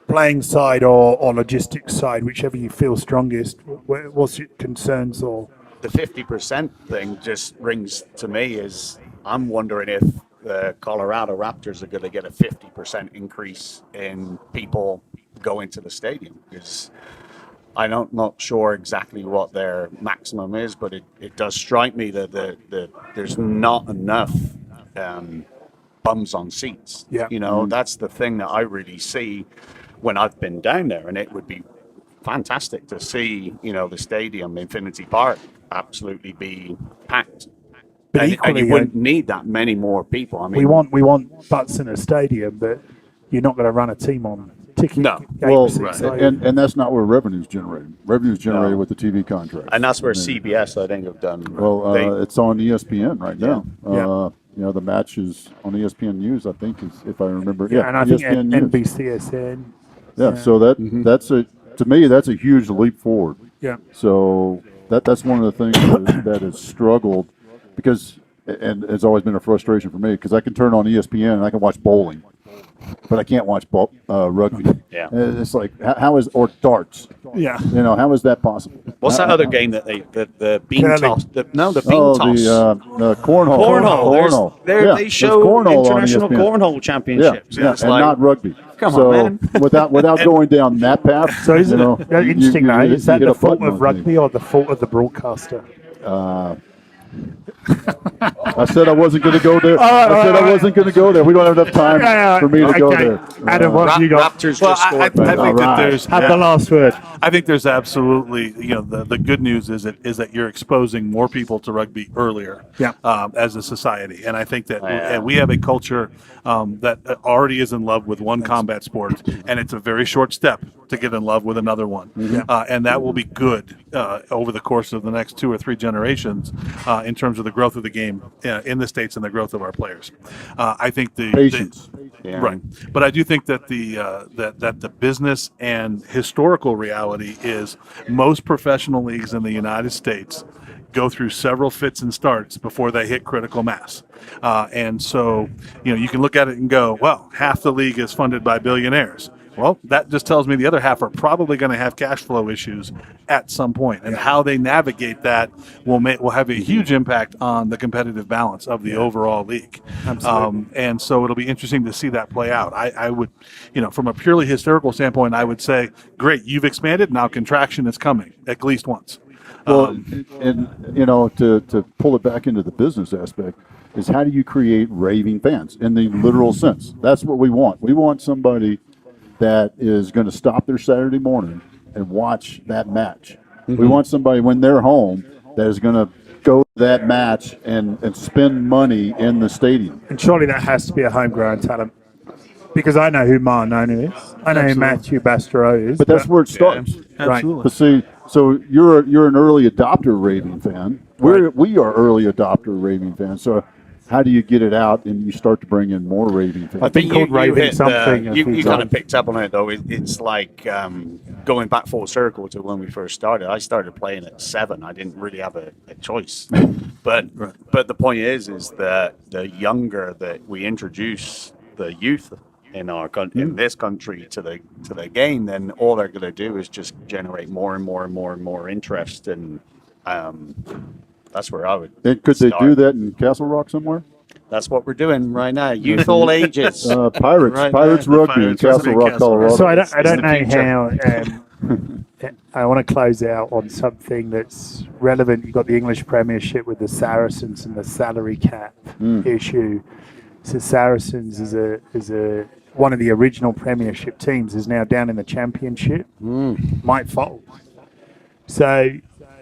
playing side or logistics side, whichever you feel strongest, what's your concerns or? The 50% thing just rings to me is I'm wondering if the Colorado Raptors are going to get a 50% increase in people going to the stadium, because I'm not sure exactly what their maximum is, but it does strike me that there's not enough bums on seats. Yeah. That's the thing that I really see when I've been down there, and it would be fantastic to see, the stadium, Infinity Park, absolutely be packed. But And equally, you wouldn't need that many more people. I mean, we want butts in a stadium, but you're not going to run a team on ticket. No. Well, games. and that's not where revenue's generated. Revenue's generated with the TV contract. and that's where CBS, I think, have done. Well, it's on ESPN right now. Yeah. The match is on ESPN News, I think, if I remember. Yeah, and I think ESPN News. NBCSN. Yeah, so that's to me, that's a huge leap forward. Yeah. So that's one of the things that has struggled, because, and it's always been a frustration for me, because I can turn on ESPN and I can watch bowling, but I can't watch rugby. Yeah. And it's like, how is, or darts? Yeah. How is that possible? What's that other game that the bean Curling. toss? The bean toss. The cornhole. Cornhole. They there's show cornhole on international ESPN. cornhole championships. Yeah, It's and like, not rugby. Come so on, man. without going down that path. So is it interesting though? Is that hit the a fault button of on rugby things. or the fault of the broadcaster? I said I wasn't going to go there. I said I wasn't going to go there. We don't have enough time for me to go Okay. there. Adam, what have you got? Raptors Well, just scored. I think All that right. there's Have the last word. I think there's absolutely, the good news is that you're exposing more people to rugby earlier, Yeah. as a society, and I think that we have a culture that already is in love with one combat sport, and it's a very short step to get in love with another one, and that will be good over the course of the next 2 or 3 generations in terms of the growth of the game in the States and the growth of our players. I think Patience. Right, but I do think that the business and historical reality is most professional leagues in the United States go through several fits and starts before they hit critical mass. And so, you can look at it and go, well, half the league is funded by billionaires. Well, that just tells me the other half are probably going to have cash flow issues at some point, and how they navigate that will have a huge impact on the competitive balance of the overall league. Absolutely. And so it'll be interesting to see that play out. I would, from a purely historical standpoint, I would say, great, you've expanded, now contraction is coming at least once. Well, and to pull it back into the business aspect is how do you create raving fans in the literal sense? That's what we want. We want somebody that is going to stop their Saturday morning and watch that match. Mm-hmm. We want somebody when they're home that is going to go to that match and spend money in the stadium. And surely that has to be a homegrown talent. Because I know who Marnonu is. I know who Matthew Bastereau is. But that's where it starts. Yeah, absolutely. Right. But see, so you're an early adopter raving fan. We are early adopter raving fans. So how do you get it out and you start to bring in more raving fans? I think you kind of picked up on it though. It's like going back full circle to when we first started. I started playing at 7. I didn't really have a choice. But the point is that the younger that we introduce the youth in in this country to the game, then all they're going to do is just generate more and more and more and more interest, and that's where I would. And could start. they do that in Castle Rock somewhere? That's what we're doing right now. Youth all ages. Pirates Rugby in Castle Rock, Colorado. So I don't know how. I want to close out on something that's relevant. You've got the English Premiership with the Saracens and the salary cap issue. So Saracens is one of the original Premiership teams is now down in the Championship. Might fold. So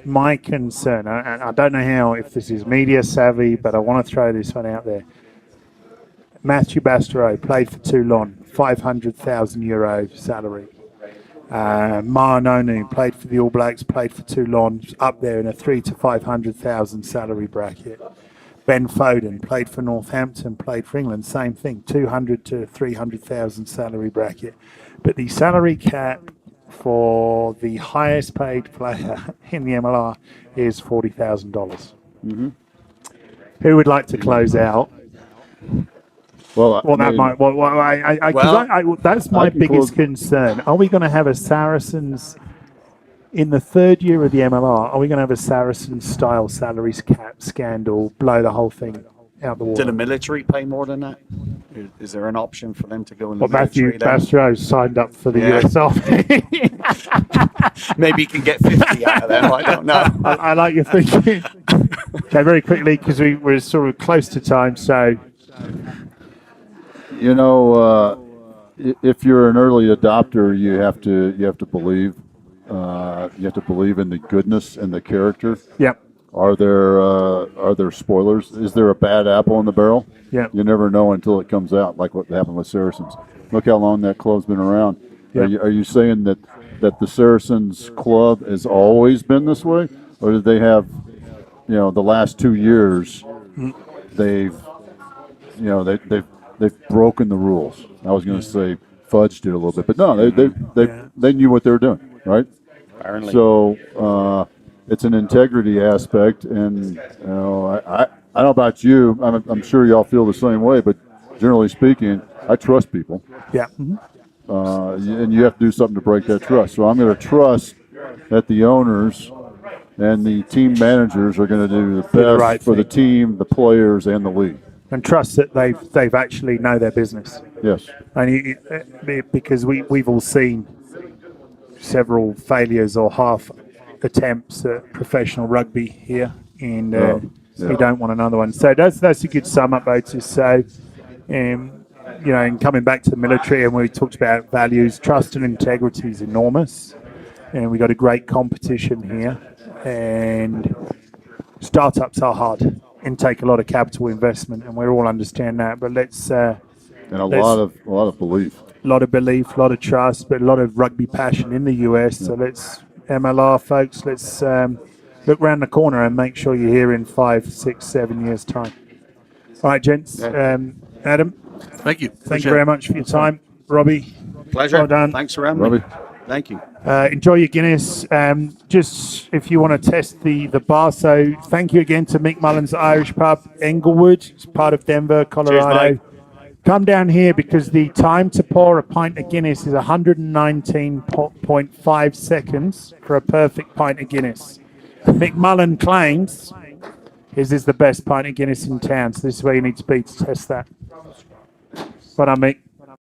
my concern, and I don't know how if this is media savvy, but I want to throw this one out there. Matthew Bastereau played for Toulon, €500,000 salary. Marnonu played for the All Blacks, played for Toulon, up there in a 300,000 to 500,000 salary bracket. Ben Foden played for Northampton, played for England, same thing, 200 to 300,000 salary bracket. But the salary cap for the highest paid player in the MLR is $40,000. Mm-hmm. Who would like to close out? Well, that's my biggest concern. Are we going to have a Saracens in the third year of the MLR? Are we going to have a Saracens-style salaries cap scandal, blow the whole thing out the water? Do the military pay more than that? Is there an option for them to go in the military? Matthew Bastereau signed up for the US Army. Maybe you can get 50 out of them. I don't know. I like your thinking. Okay, very quickly, because we're sort of close to time, so... if you're an early adopter, you have to believe. You have to believe in the goodness and the character. Yep. Are there spoilers? Is there a bad apple in the barrel? Yeah. You never know until it comes out, like what happened with Saracens. Look how long that club's been around. Yep. Are you saying that the Saracens club has always been this way, or did they have, the last 2 years, they've broken the rules? I was going to say fudged it a little bit, but no, they knew what they were doing, right? Apparently. So it's an integrity aspect, and I don't know about you. I'm sure y'all feel the same way, but generally speaking, I trust people. Yeah. And you have to do something to break that trust. So I'm going to trust that the owners and the team managers are going to do the best for the team, the players, and the league. And trust that they've actually know their business. Yes. And because we've all seen several failures or half attempts at professional rugby here, and we don't want another one. So that's a good sum up, Otis. So, and coming back to the military, and we talked about values, trust and integrity is enormous, and we got a great competition here, and startups are hard and take a lot of capital investment, and we all understand that. But let's and a lot of belief. A lot of belief, a lot of trust, but a lot of rugby passion in the US. So let's, MLR folks, let's look around the corner and make sure you're here in 5, 6, 7 years' time. All right, gents. Adam. Thank you. Thank you very much for your time. Robbie. Pleasure. Well done. Thanks for having me. Robbie. Thank you. Enjoy your Guinness. Just if you want to test the bar. So thank you again to Mick Mullins Irish Pub, Englewood. It's part of Denver, Colorado. mate. Come down here because the time to pour a pint of Guinness is 119.5 seconds for a perfect pint of Guinness. Mick Mullen claims his is the best pint of Guinness in town. So this is where you need to be to test that. Well done, Mick.